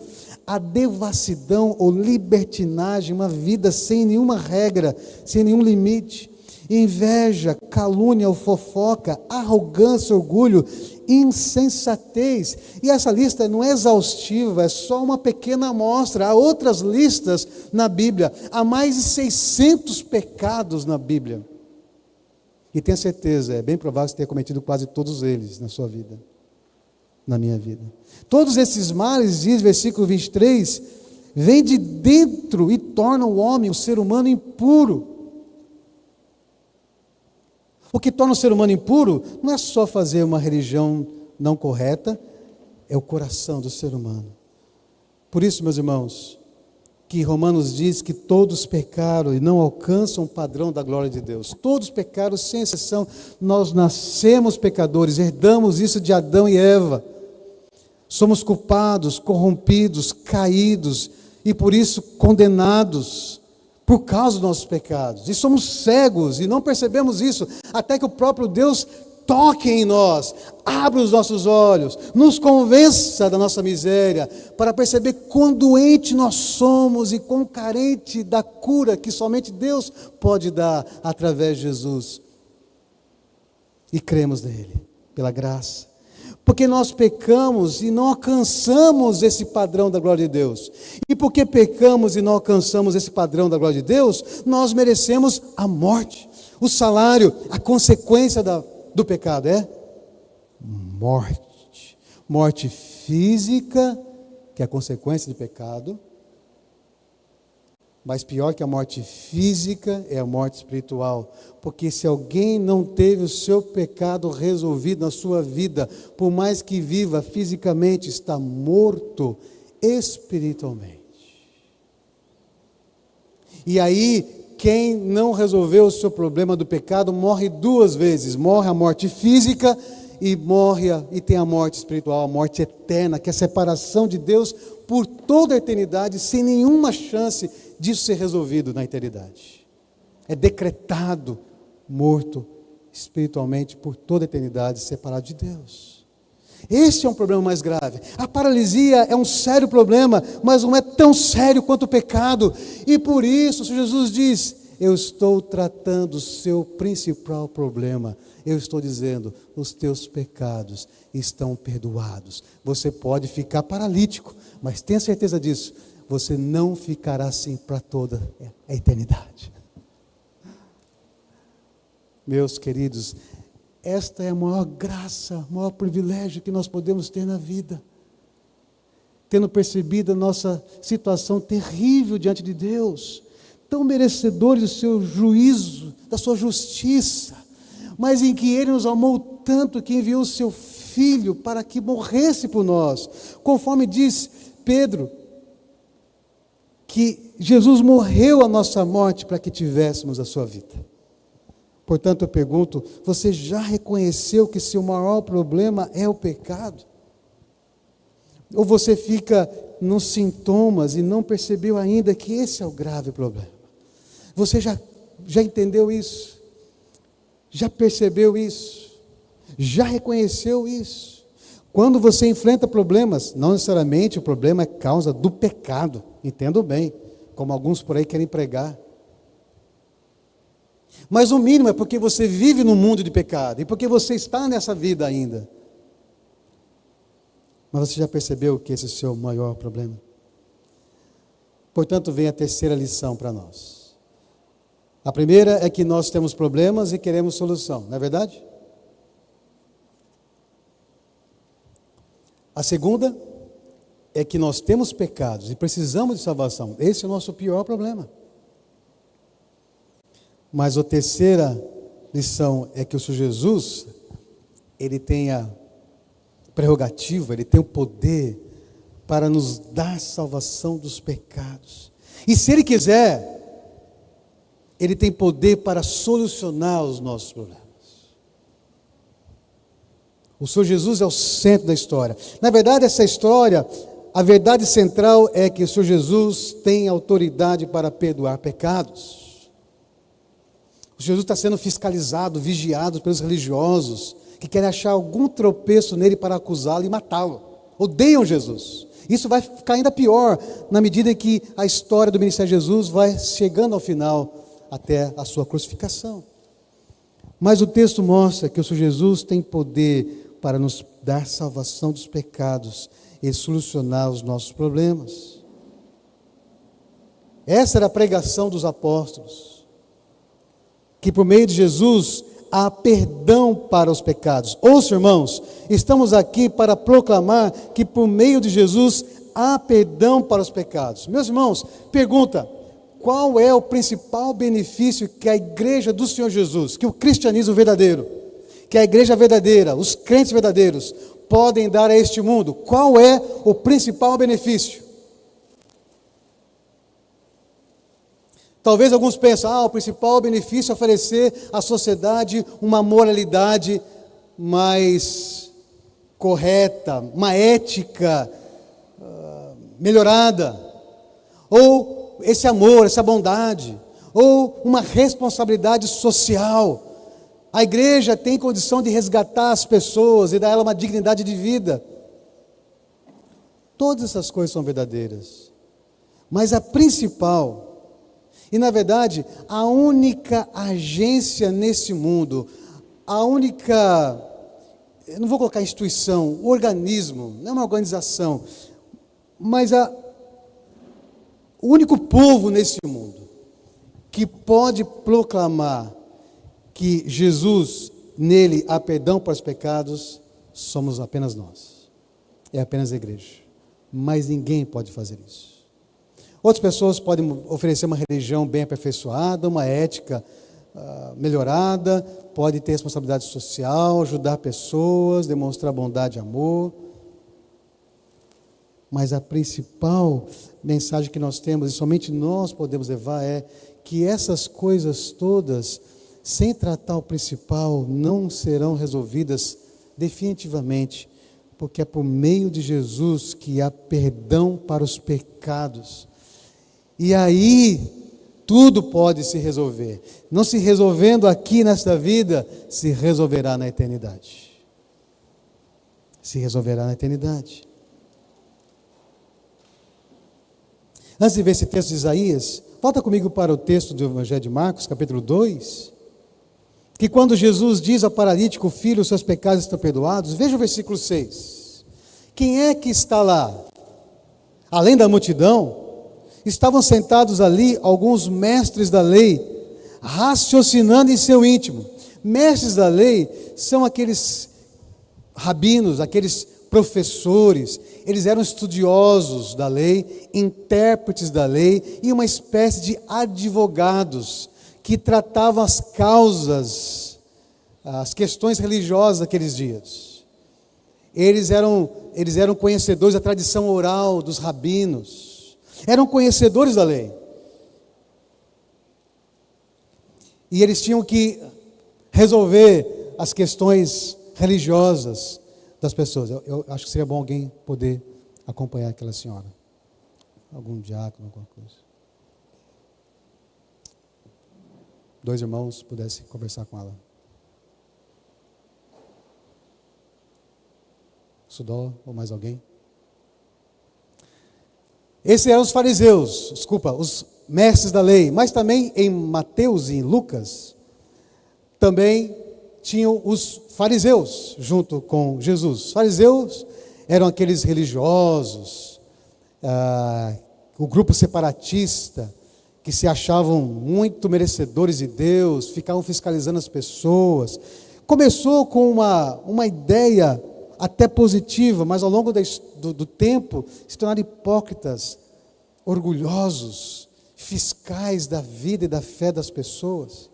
a devassidão ou libertinagem, uma vida sem nenhuma regra, sem nenhum limite, inveja, calúnia ou fofoca, arrogância, orgulho, insensatez. E essa lista não é exaustiva, é só uma pequena amostra. Há outras listas na Bíblia, há mais de 600 pecados na Bíblia. E tenha certeza, é bem provável que você tenha cometido quase todos eles na sua vida, na minha vida. Todos esses males, diz versículo 23, vêm de dentro e tornam o homem, o ser humano, impuro. O que torna o ser humano impuro não é só fazer uma religião não correta, é o coração do ser humano. Por isso, meus irmãos, que Romanos diz que todos pecaram e não alcançam o padrão da glória de Deus. Todos pecaram, sem exceção. Nós nascemos pecadores, herdamos isso de Adão e Eva. Somos culpados, corrompidos, caídos e por isso condenados por causa dos nossos pecados. E somos cegos e não percebemos isso, até que o próprio Deus toque em nós, abra os nossos olhos, nos convença da nossa miséria, para perceber quão doente nós somos e quão carente da cura que somente Deus pode dar através de Jesus. E cremos nele, pela graça. Porque nós pecamos e não alcançamos esse padrão da glória de Deus. E porque pecamos e não alcançamos esse padrão da glória de Deus, nós merecemos a morte. O salário, a consequência do pecado é morte. Morte física, que é a consequência do pecado. Mas pior que a morte física é a morte espiritual. Porque se alguém não teve o seu pecado resolvido na sua vida, por mais que viva fisicamente, está morto espiritualmente. E aí, quem não resolveu o seu problema do pecado morre duas vezes. Morre a morte física e tem a morte espiritual, a morte eterna, que é a separação de Deus por toda a eternidade, sem nenhuma chance disso ser resolvido na eternidade. É decretado morto espiritualmente por toda a eternidade, separado de Deus. Este é um problema mais grave. A paralisia é um sério problema, mas não é tão sério quanto o pecado. E por isso, o Senhor Jesus diz: eu estou tratando o seu principal problema. Eu estou dizendo, os teus pecados estão perdoados. Você pode ficar paralítico, mas tenha certeza disso, você não ficará assim para toda a eternidade. Meus queridos, esta é a maior graça, o maior privilégio que nós podemos ter na vida. Tendo percebido a nossa situação terrível diante de Deus, tão merecedores do seu juízo, da sua justiça, mas em que Ele nos amou tanto que enviou o seu Filho para que morresse por nós, conforme diz Pedro, que Jesus morreu a nossa morte para que tivéssemos a sua vida. Portanto, eu pergunto, você já reconheceu que seu maior problema é o pecado? Ou você fica nos sintomas e não percebeu ainda que esse é o grave problema? Você já entendeu isso? Já percebeu isso? Já reconheceu isso? Quando você enfrenta problemas, não necessariamente o problema é causa do pecado, entendo bem, como alguns por aí querem pregar. Mas o mínimo é porque você vive no mundo de pecado, e porque você está nessa vida ainda. Mas você já percebeu que esse é o seu maior problema? Portanto, vem a terceira lição para nós. A primeira é que nós temos problemas e queremos solução, não é verdade? A segunda é que nós temos pecados e precisamos de salvação. Esse é o nosso pior problema. Mas a terceira lição é que o Senhor Jesus, Ele tem a prerrogativa, Ele tem o poder para nos dar salvação dos pecados. E se Ele quiser, Ele tem poder para solucionar os nossos problemas. O Senhor Jesus é o centro da história. Na verdade, essa história, a verdade central é que o Senhor Jesus tem autoridade para perdoar pecados. O Jesus está sendo fiscalizado, vigiado pelos religiosos, que querem achar algum tropeço nele para acusá-lo e matá-lo. Odeiam Jesus. Isso vai ficar ainda pior, na medida em que a história do ministério de Jesus vai chegando ao final, até a sua crucificação. Mas o texto mostra que o Senhor Jesus tem poder para nos dar salvação dos pecados e solucionar os nossos problemas. Essa era a pregação dos apóstolos, que por meio de Jesus há perdão para os pecados. Ouça, irmãos, estamos aqui para proclamar que por meio de Jesus há perdão para os pecados. Meus irmãos, pergunta: qual é o principal benefício que a igreja do Senhor Jesus, que o cristianismo verdadeiro, que a igreja verdadeira, os crentes verdadeiros, podem dar a este mundo? Qual é o principal benefício? Talvez alguns pensem, o principal benefício é oferecer à sociedade uma moralidade mais correta, uma ética melhorada, ou esse amor, essa bondade, ou uma responsabilidade social. A igreja tem condição de resgatar as pessoas e dar a ela uma dignidade de vida. Todas essas coisas são verdadeiras. Mas a principal, e na verdade, a única agência nesse mundo, a única, eu não vou colocar instituição, organismo, não é uma organização, mas o único povo nesse mundo que pode proclamar que Jesus, nele há perdão para os pecados, somos apenas nós. É apenas a igreja. Mas ninguém pode fazer isso. Outras pessoas podem oferecer uma religião bem aperfeiçoada, uma ética melhorada, pode ter responsabilidade social, ajudar pessoas, demonstrar bondade e amor. Mas a principal mensagem que nós temos, e somente nós podemos levar, é que essas coisas todas, sem tratar o principal, não serão resolvidas definitivamente, porque é por meio de Jesus que há perdão para os pecados. E aí, tudo pode se resolver. Não se resolvendo aqui nesta vida, se resolverá na eternidade. Se resolverá na eternidade. Antes de ver esse texto de Isaías, volta comigo para o texto do Evangelho de Marcos, capítulo 2, que quando Jesus diz ao paralítico: filho, os seus pecados estão perdoados, veja o versículo 6. Quem é que está lá? Além da multidão, estavam sentados ali alguns mestres da lei, raciocinando em seu íntimo. Mestres da lei são aqueles rabinos, aqueles professores, eles eram estudiosos da lei, intérpretes da lei e uma espécie de advogados que tratavam as causas, as questões religiosas daqueles dias. Eles eram conhecedores da tradição oral dos rabinos, eram conhecedores da lei. E eles tinham que resolver as questões religiosas das pessoas. Eu acho que seria bom alguém poder acompanhar aquela senhora. Algum diácono, alguma coisa. 2 irmãos pudessem conversar com ela. Sudó ou mais alguém? Esses eram os fariseus, os mestres da lei. Mas também em Mateus e em Lucas, também tinham os fariseus junto com Jesus. Os fariseus eram aqueles religiosos, o grupo separatista, que se achavam muito merecedores de Deus, ficavam fiscalizando as pessoas. Começou com uma ideia até positiva, mas ao longo do tempo se tornaram hipócritas, orgulhosos, fiscais da vida e da fé das pessoas.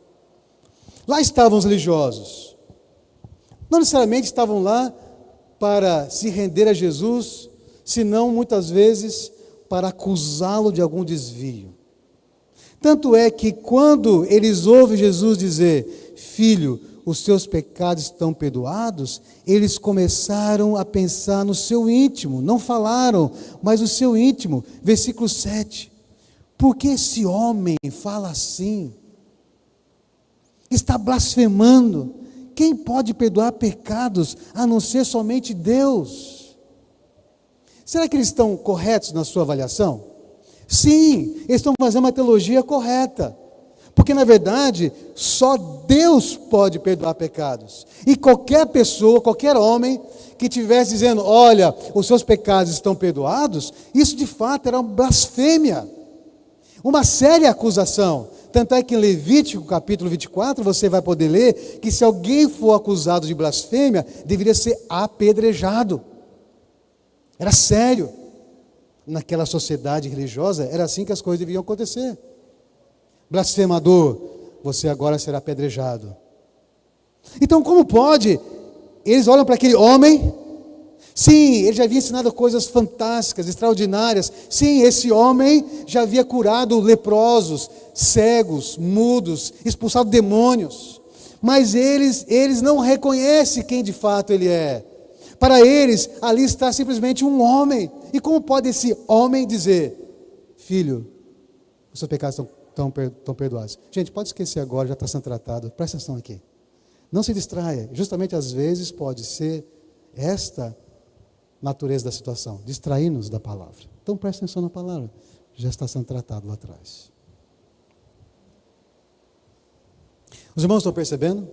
Lá estavam os religiosos. Não necessariamente estavam lá para se render a Jesus, senão muitas vezes para acusá-lo de algum desvio. Tanto é que quando eles ouvem Jesus dizer: filho, os seus pecados estão perdoados, eles começaram a pensar no seu íntimo, não falaram, mas no seu íntimo. Versículo 7. Por que esse homem fala assim? Está blasfemando. Quem pode perdoar pecados a não ser somente Deus? Será que eles estão corretos na sua avaliação? Sim, eles estão fazendo uma teologia correta. Porque na verdade, só Deus pode perdoar pecados. E qualquer pessoa, qualquer homem que estivesse dizendo: olha, os seus pecados estão perdoados, isso de fato era uma blasfêmia. Uma séria acusação. Tanto é que em Levítico capítulo 24, você vai poder ler que se alguém for acusado de blasfêmia, deveria ser apedrejado. Era sério. Naquela sociedade religiosa, era assim que as coisas deviam acontecer. Blasfemador, você agora será apedrejado. Então, como pode? Eles olham para aquele homem. Sim, ele já havia ensinado coisas fantásticas, extraordinárias. Sim, esse homem já havia curado leprosos, cegos, mudos, expulsado demônios. Mas eles não reconhecem quem de fato ele é. Para eles, ali está simplesmente um homem. E como pode esse homem dizer: filho, os seus pecados estão perdoados? Gente, pode esquecer agora, já está sendo tratado. Presta atenção aqui. Não se distraia. Justamente às vezes pode ser esta natureza da situação, distrair-nos da palavra. Então preste atenção na palavra. Já está sendo tratado lá atrás. Os irmãos estão percebendo?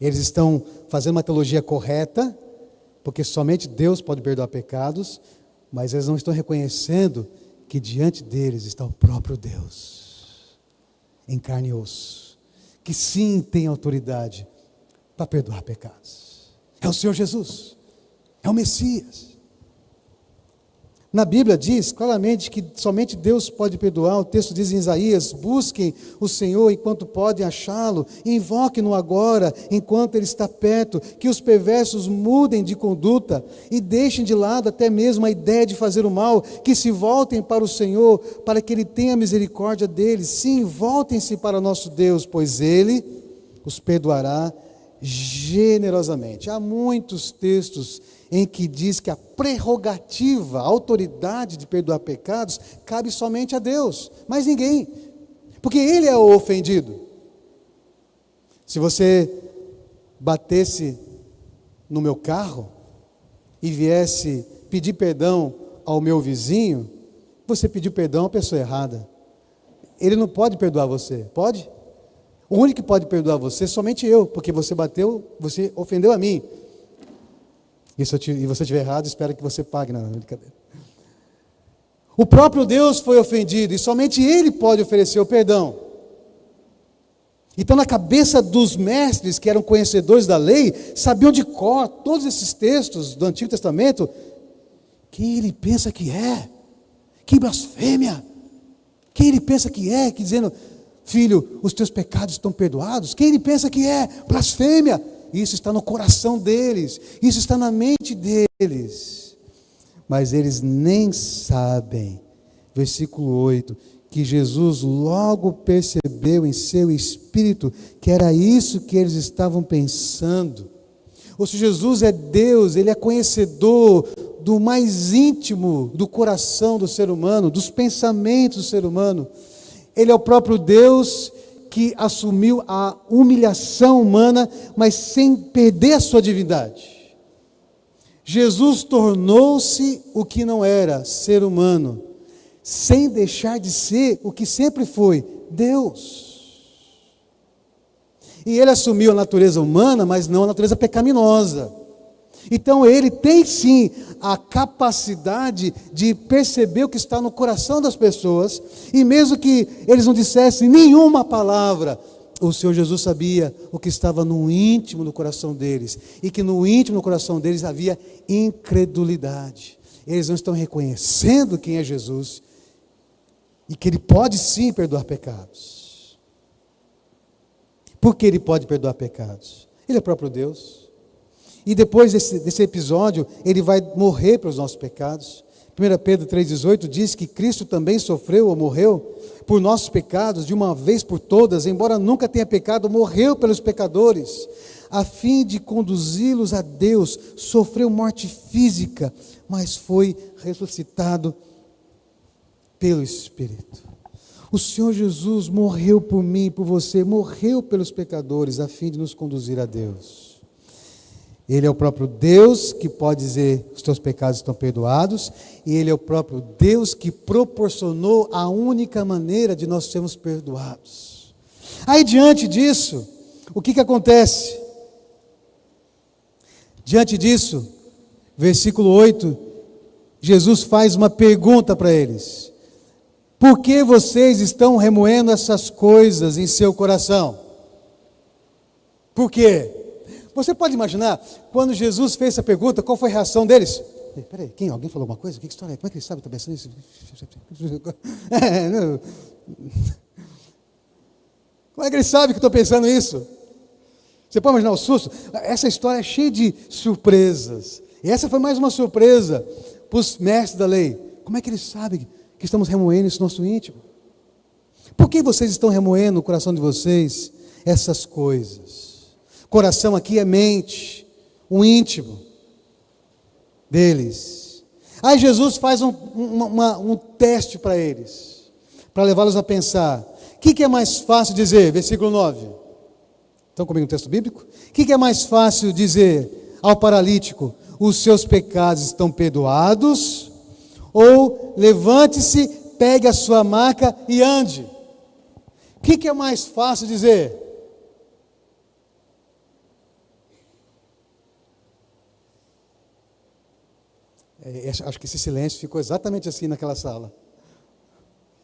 Eles estão fazendo uma teologia correta, porque somente Deus pode perdoar pecados, mas eles não estão reconhecendo que diante deles está o próprio Deus, em carne e osso, que sim tem autoridade para perdoar pecados. É o Senhor Jesus, é o Messias. Na Bíblia diz claramente que somente Deus pode perdoar. O texto diz em Isaías: busquem o Senhor enquanto podem achá-lo, invoquem-no agora, enquanto Ele está perto, que os perversos mudem de conduta e deixem de lado até mesmo a ideia de fazer o mal, que se voltem para o Senhor, para que Ele tenha misericórdia deles. Sim, voltem-se para nosso Deus, pois Ele os perdoará generosamente. Há muitos textos em que diz que a prerrogativa, a autoridade de perdoar pecados cabe somente a Deus, mas ninguém, porque Ele é o ofendido. Se você batesse no meu carro e viesse pedir perdão ao meu vizinho, você pediu perdão à pessoa errada. Ele não pode perdoar você, pode? O único que pode perdoar você é somente eu, porque você bateu, você ofendeu a mim. E se você estiver errado, espero que você pague. Não, brincadeira. O próprio Deus foi ofendido e somente Ele pode oferecer o perdão. Então, na cabeça dos mestres que eram conhecedores da lei, sabiam de cor todos esses textos do Antigo Testamento. Quem ele pensa que é? Que blasfêmia! Quem ele pensa que é? Que dizendo, filho, os teus pecados estão perdoados? Quem ele pensa que é? Blasfêmia! Isso está no coração deles, isso está na mente deles, mas eles nem sabem, versículo 8, que Jesus logo percebeu em seu espírito que era isso que eles estavam pensando. Ou seja, Jesus é Deus, Ele é conhecedor do mais íntimo do coração do ser humano, dos pensamentos do ser humano. Ele é o próprio Deus que assumiu a humilhação humana, mas sem perder a sua divindade. Jesus tornou-se o que não era, ser humano, sem deixar de ser o que sempre foi, Deus. E Ele assumiu a natureza humana, mas não a natureza pecaminosa. Então Ele tem sim a capacidade de perceber o que está no coração das pessoas, e mesmo que eles não dissessem nenhuma palavra, o Senhor Jesus sabia o que estava no íntimo do coração deles, e que no íntimo do coração deles havia incredulidade. Eles não estão reconhecendo quem é Jesus, e que Ele pode sim perdoar pecados. Por que Ele pode perdoar pecados? Ele é o próprio Deus. E depois desse episódio, Ele vai morrer pelos nossos pecados. 1 Pedro 3,18 diz que Cristo também sofreu ou morreu por nossos pecados, de uma vez por todas, embora nunca tenha pecado, morreu pelos pecadores, a fim de conduzi-los a Deus. Sofreu morte física, mas foi ressuscitado pelo Espírito. O Senhor Jesus morreu por mim e por você, morreu pelos pecadores, a fim de nos conduzir a Deus. Ele é o próprio Deus que pode dizer, os teus pecados estão perdoados, e Ele é o próprio Deus que proporcionou a única maneira de nós sermos perdoados. Aí diante disso, o que acontece? Diante disso, versículo 8, Jesus faz uma pergunta para eles: por que vocês estão remoendo essas coisas em seu coração? Por quê? Você pode imaginar, quando Jesus fez essa pergunta, qual foi a reação deles? Peraí, alguém falou alguma coisa? Que história é? Como é que ele sabe que está pensando isso? Como é que ele sabe que estou pensando isso? Você pode imaginar o susto? Essa história é cheia de surpresas. E essa foi mais uma surpresa para os mestres da lei. Como é que eles sabem que estamos remoendo isso no nosso íntimo? Por que vocês estão remoendo no coração de vocês essas coisas? Coração aqui é mente, o íntimo deles. Aí Jesus faz um teste para eles, para levá-los a pensar. O que é mais fácil dizer? Versículo 9. Estão comigo no texto bíblico? O que é mais fácil dizer ao paralítico? Os seus pecados estão perdoados? Ou levante-se, pegue a sua maca e ande? O que é mais fácil dizer? Acho que esse silêncio ficou exatamente assim naquela sala.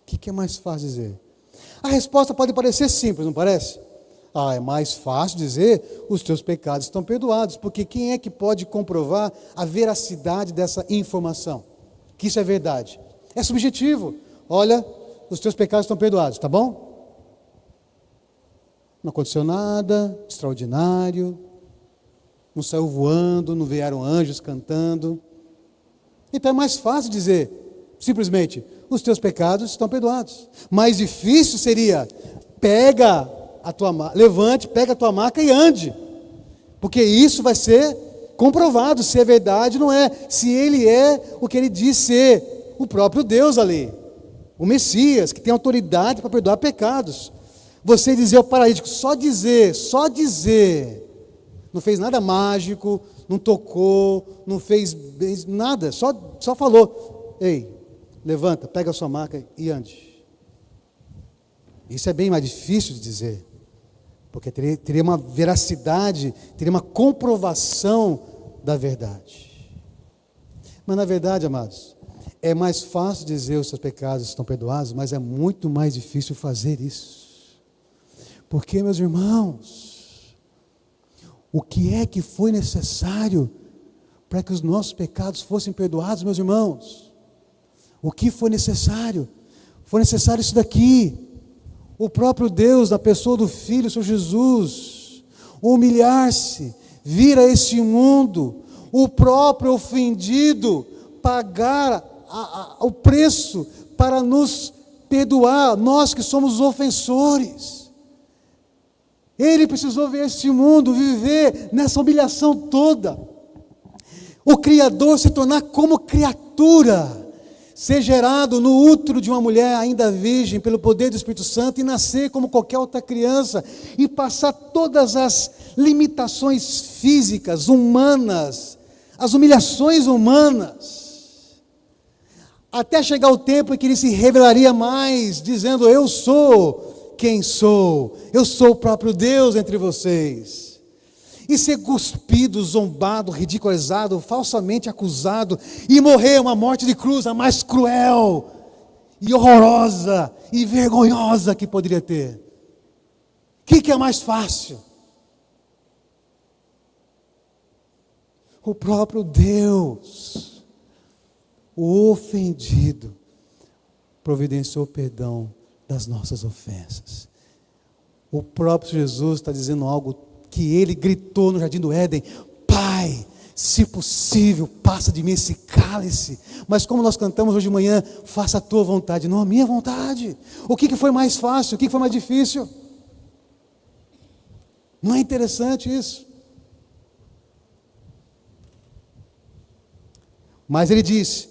O que é mais fácil dizer? A resposta pode parecer simples, não parece? É mais fácil dizer, os teus pecados estão perdoados, porque quem é que pode comprovar a veracidade dessa informação? Que isso é verdade. É subjetivo. Olha, os teus pecados estão perdoados, tá bom? Não aconteceu nada extraordinário, não saiu voando, não vieram anjos cantando. Então é mais fácil dizer, simplesmente, os teus pecados estão perdoados. Mais difícil seria, levante, pega a tua maca e ande. Porque isso vai ser comprovado, se é verdade ou não é. Se ele é o que ele diz ser, o próprio Deus ali. O Messias, que tem autoridade para perdoar pecados. Você dizer ao paralítico, só dizer, não fez nada mágico, não tocou, não fez nada, só falou, ei, levanta, pega a sua maca e ande. Isso é bem mais difícil de dizer, porque teria uma veracidade, teria uma comprovação da verdade. Mas na verdade, amados, é mais fácil dizer os seus pecados estão perdoados, mas é muito mais difícil fazer isso. Porque, meus irmãos, o que é que foi necessário para que os nossos pecados fossem perdoados, meus irmãos? O que foi necessário? Foi necessário isso daqui. O próprio Deus, na pessoa do Filho, o Senhor Jesus, humilhar-se, vir a este mundo, o próprio ofendido, pagar o preço para nos perdoar, nós que somos ofensores. Ele precisou vir a este mundo, viver nessa humilhação toda. O Criador se tornar como criatura, ser gerado no útero de uma mulher ainda virgem, pelo poder do Espírito Santo, e nascer como qualquer outra criança, e passar todas as limitações físicas, humanas, as humilhações humanas, até chegar o tempo em que ele se revelaria mais, dizendo, eu sou quem sou, eu sou o próprio Deus entre vocês, e ser cuspido, zombado, ridicularizado, falsamente acusado, e morrer uma morte de cruz, a mais cruel, e horrorosa, e vergonhosa que poderia ter. O que é mais fácil? O próprio Deus, o ofendido, providenciou perdão das nossas ofensas. O próprio Jesus está dizendo algo que ele gritou no jardim do Éden: Pai, se possível, passa de mim esse cálice, mas como nós cantamos hoje de manhã, faça a tua vontade, não a minha vontade. O que foi mais fácil? O que foi mais difícil? Não é interessante isso? Mas ele diz,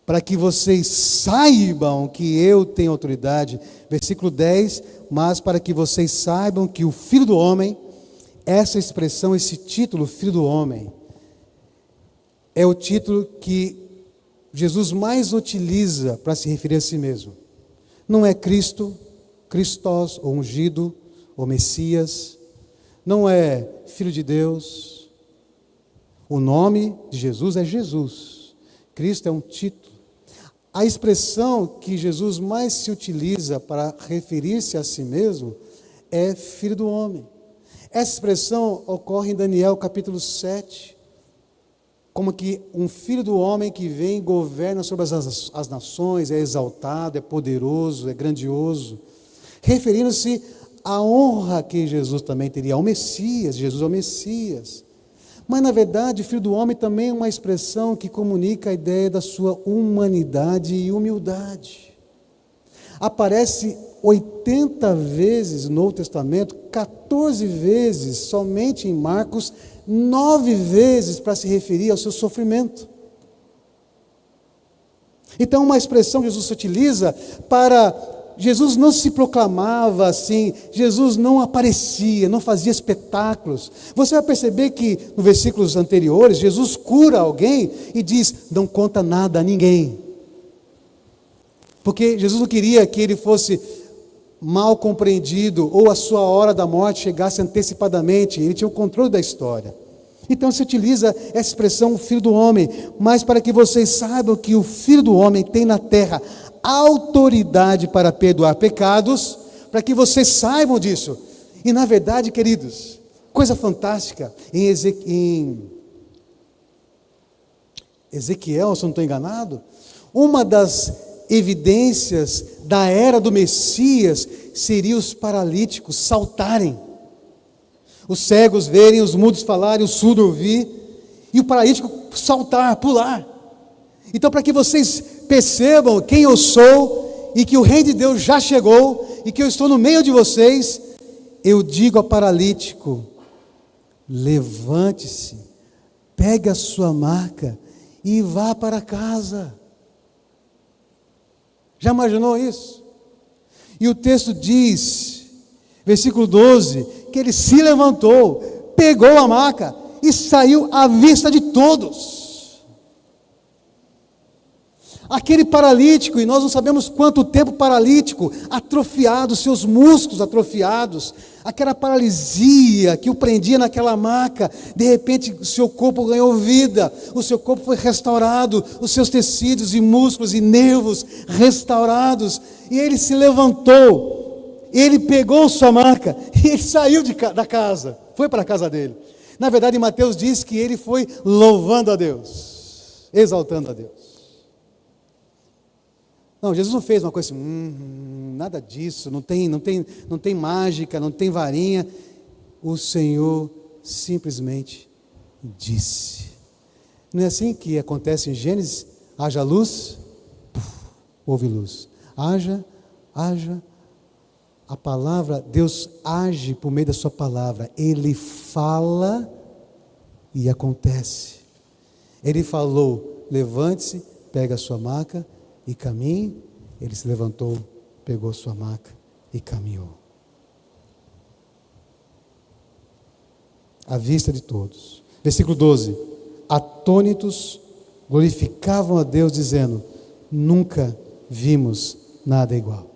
para que vocês saibam que eu tenho autoridade, versículo 10, mas para que vocês saibam que o Filho do Homem, essa expressão, esse título, Filho do Homem, é o título que Jesus mais utiliza para se referir a si mesmo. Não é Cristo, Christos, ou ungido, ou Messias, não é Filho de Deus. O nome de Jesus é Jesus. Cristo é um título. A expressão que Jesus mais se utiliza para referir-se a si mesmo é Filho do Homem. Essa expressão ocorre em Daniel capítulo 7, como que um filho do homem que vem e governa sobre as nações, é exaltado, é poderoso, é grandioso, referindo-se à honra que Jesus também teria ao Messias, Jesus é o Messias. Mas, na verdade, Filho do Homem também é uma expressão que comunica a ideia da sua humanidade e humildade. Aparece 80 vezes no Novo Testamento, 14 vezes somente em Marcos, 9 vezes para se referir ao seu sofrimento. Então, uma expressão que Jesus utiliza para Jesus não se proclamava assim, Jesus não aparecia, não fazia espetáculos. Você vai perceber que nos versículos anteriores, Jesus cura alguém e diz: não conta nada a ninguém. Porque Jesus não queria que ele fosse mal compreendido ou a sua hora da morte chegasse antecipadamente. Ele tinha o controle da história. Então se utiliza essa expressão, o Filho do Homem, mas para que vocês saibam que o Filho do Homem tem na terra autoridade para perdoar pecados, para que vocês saibam disso. E na verdade, queridos, coisa fantástica, em Ezequiel, se eu não estou enganado, uma das evidências da era do Messias seria os paralíticos saltarem, os cegos verem, os mudos falarem, o surdo ouvir, e o paralítico saltar, pular. Então, para que vocês percebam quem eu sou, e que o reino de Deus já chegou, e que eu estou no meio de vocês, eu digo ao paralítico: levante-se, pegue a sua maca e vá para casa. Já imaginou isso? E o texto diz, versículo 12, que ele se levantou, pegou a maca e saiu à vista de todos. Aquele paralítico, e nós não sabemos quanto tempo paralítico, atrofiado, seus músculos atrofiados, aquela paralisia que o prendia naquela maca, de repente o seu corpo ganhou vida, o seu corpo foi restaurado, os seus tecidos e músculos e nervos restaurados, e ele se levantou, ele pegou sua maca, e ele saiu da casa, foi para a casa dele. Na verdade, Mateus diz que ele foi louvando a Deus, exaltando a Deus. Não, Jesus não fez uma coisa assim, nada disso, não tem mágica, não tem varinha. O Senhor simplesmente disse. Não é assim que acontece em Gênesis? Haja luz, houve luz. Haja. A palavra, Deus age por meio da sua palavra. Ele fala e acontece. Ele falou: levante-se, pega a sua maca e caminhe. Ele se levantou, pegou sua maca e caminhou. À vista de todos. Versículo 12. Atônitos, glorificavam a Deus, dizendo: nunca vimos nada igual.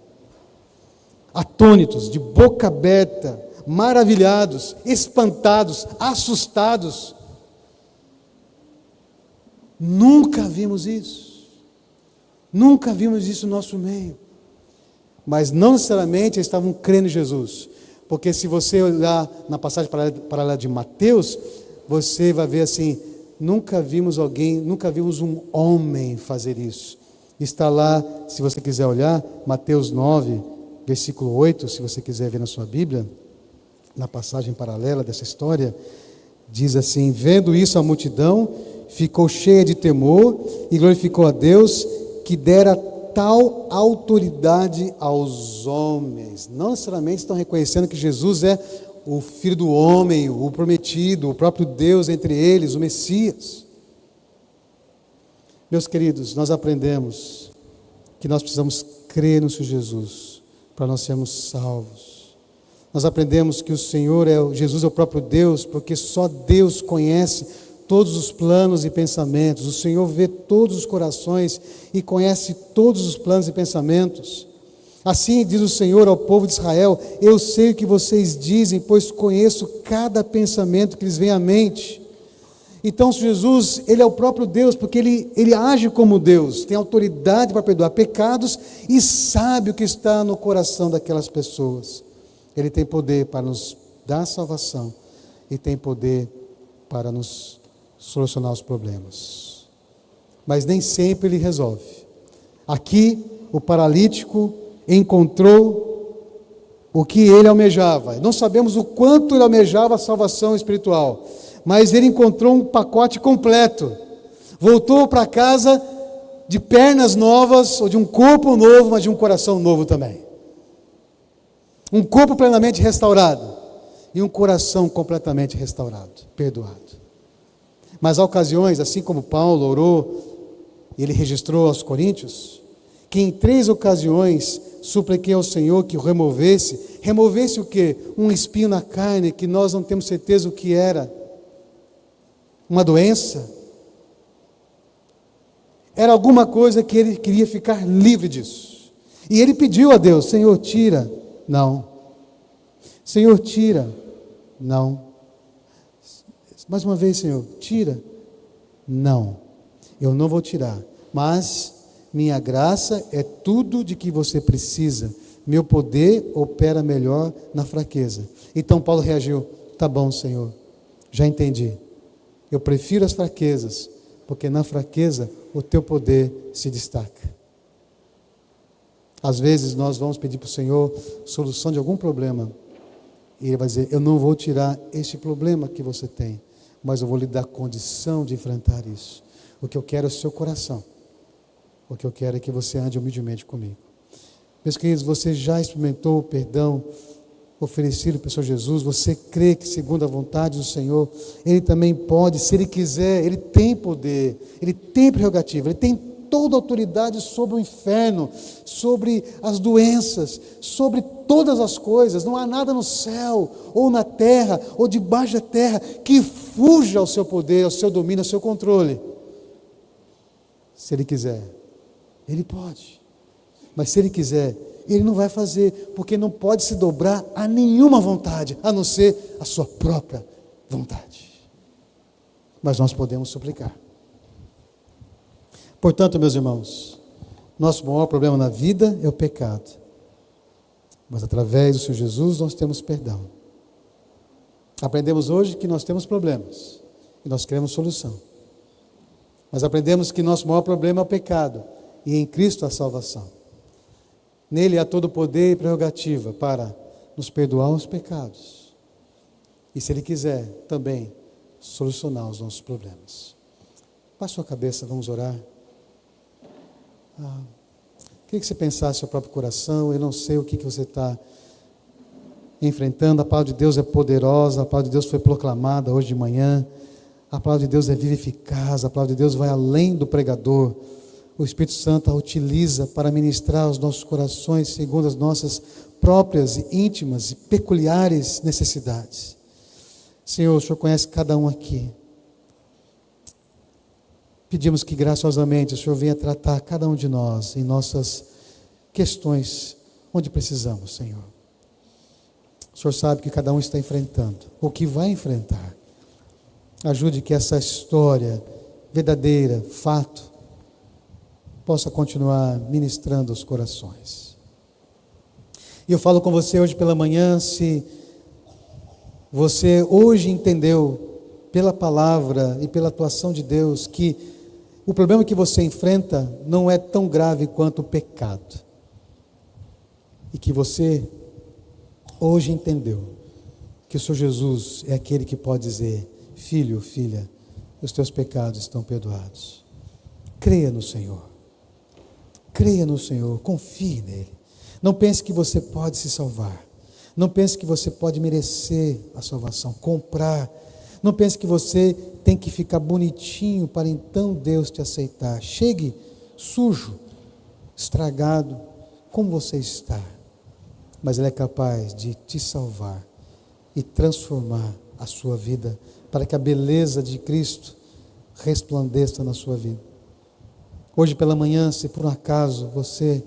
Atônitos, de boca aberta, maravilhados, espantados, assustados. Nunca vimos isso. Nunca vimos isso no nosso meio. Mas não necessariamente eles estavam crendo em Jesus. Porque se você olhar na passagem paralela de Mateus, você vai ver assim: nunca vimos um homem fazer isso. Está lá, se você quiser olhar, Mateus 9, versículo 8, se você quiser ver na sua Bíblia, na passagem paralela dessa história, diz assim: vendo isso a multidão ficou cheia de temor e glorificou a Deus, que dera tal autoridade aos homens. Não necessariamente estão reconhecendo que Jesus é o Filho do Homem, o prometido, o próprio Deus entre eles, o Messias. Meus queridos, nós aprendemos que nós precisamos crer no Senhor Jesus para nós sermos salvos. Nós aprendemos que Jesus é o próprio Deus, porque só Deus conhece todos os planos e pensamentos. O Senhor vê todos os corações e conhece todos os planos e pensamentos. Assim diz o Senhor ao povo de Israel: eu sei o que vocês dizem, pois conheço cada pensamento que lhes vem à mente. Então Jesus, Ele é o próprio Deus, porque Ele age como Deus, tem autoridade para perdoar pecados e sabe o que está no coração daquelas pessoas. Ele tem poder para nos dar salvação e tem poder para nos solucionar os problemas. Mas nem sempre Ele resolve. Aqui, o paralítico encontrou o que ele almejava. Não sabemos o quanto ele almejava a salvação espiritual, mas ele encontrou um pacote completo. Voltou para casa de pernas novas, ou de um corpo novo, mas de um coração novo também. Um corpo plenamente restaurado e um coração completamente restaurado, perdoado. Mas há ocasiões, assim como Paulo orou, ele registrou aos Coríntios, que em 3 ocasiões supliquei ao Senhor que o removesse. Removesse o quê? Um espinho na carne que nós não temos certeza o que era. Uma doença. Era alguma coisa que ele queria ficar livre disso. E ele pediu a Deus: Senhor, tira. Não. Senhor, tira. Não. Mais uma vez, Senhor, tira. Não. Eu não vou tirar. Mas minha graça é tudo de que você precisa. Meu poder opera melhor na fraqueza. Então Paulo reagiu: tá bom, Senhor, já entendi. Eu prefiro as fraquezas, porque na fraqueza o teu poder se destaca. Às vezes nós vamos pedir para o Senhor solução de algum problema, e Ele vai dizer: eu não vou tirar este problema que você tem, mas eu vou lhe dar condição de enfrentar isso. O que eu quero é o seu coração. O que eu quero é que você ande humildemente comigo. Meus queridos, você já experimentou o perdão oferecido pelo Senhor Jesus? Você crê que, segundo a vontade do Senhor, Ele também pode, se Ele quiser, Ele tem poder, Ele tem prerrogativa, Ele tem toda a autoridade sobre o inferno, sobre as doenças, sobre todas as coisas. Não há nada no céu, ou na terra, ou debaixo da terra, que fuja ao seu poder, ao seu domínio, ao seu controle. Se Ele quiser, Ele pode. Mas se Ele quiser, Ele não vai fazer, porque não pode se dobrar a nenhuma vontade, a não ser a sua própria vontade. Mas nós podemos suplicar. Portanto, meus irmãos, nosso maior problema na vida é o pecado. Mas através do Senhor Jesus nós temos perdão. Aprendemos hoje que nós temos problemas e nós queremos solução. Mas aprendemos que nosso maior problema é o pecado e em Cristo a salvação. Nele há todo o poder e prerrogativa para nos perdoar os pecados. E se Ele quiser, também solucionar os nossos problemas. Baixe sua cabeça, vamos orar. Queria que você pensasse no seu próprio coração. Eu não sei o que você está enfrentando. A palavra de Deus é poderosa, a palavra de Deus foi proclamada hoje de manhã. A palavra de Deus é viva e eficaz, a palavra de Deus vai além do pregador. O Espírito Santo a utiliza para ministrar aos nossos corações segundo as nossas próprias e íntimas e peculiares necessidades. Senhor, o Senhor conhece cada um aqui. Pedimos que graciosamente o Senhor venha tratar cada um de nós em nossas questões onde precisamos, Senhor. O Senhor sabe que cada um está enfrentando, ou que vai enfrentar. Ajude que essa história verdadeira, fato, possa continuar ministrando os corações. E eu falo com você hoje pela manhã, se você hoje entendeu pela palavra e pela atuação de Deus que o problema que você enfrenta não é tão grave quanto o pecado. E que você hoje entendeu que o Senhor Jesus é aquele que pode dizer: filho, filha, os teus pecados estão perdoados. Creia no Senhor. Creia no Senhor, confie nele. Não pense que você pode se salvar. Não pense que você pode merecer a salvação, comprar. Não pense que você tem que ficar bonitinho para então Deus te aceitar. Chegue sujo, estragado, como você está. Mas Ele é capaz de te salvar e transformar a sua vida para que a beleza de Cristo resplandeça na sua vida. Hoje pela manhã, se por um acaso você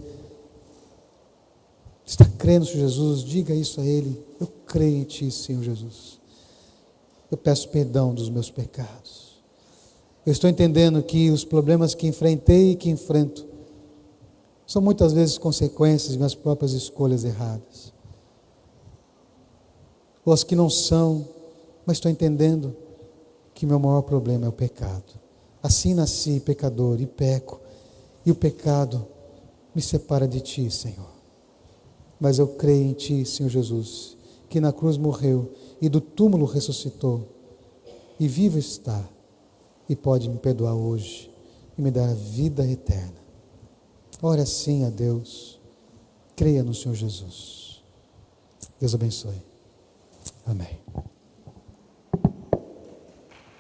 está crendo em Jesus, diga isso a Ele: eu creio em Ti, Senhor Jesus. Eu peço perdão dos meus pecados. Eu estou entendendo que os problemas que enfrentei e que enfrento são muitas vezes consequências de minhas próprias escolhas erradas. Ou as que não são, mas estou entendendo que meu maior problema é o pecado. Assim nasci pecador e peco, e o pecado me separa de Ti, Senhor. Mas eu creio em Ti, Senhor Jesus, que na cruz morreu e do túmulo ressuscitou, e vivo está, e pode me perdoar hoje, e me dar a vida eterna. Ore assim a Deus, creia no Senhor Jesus. Deus abençoe. Amém.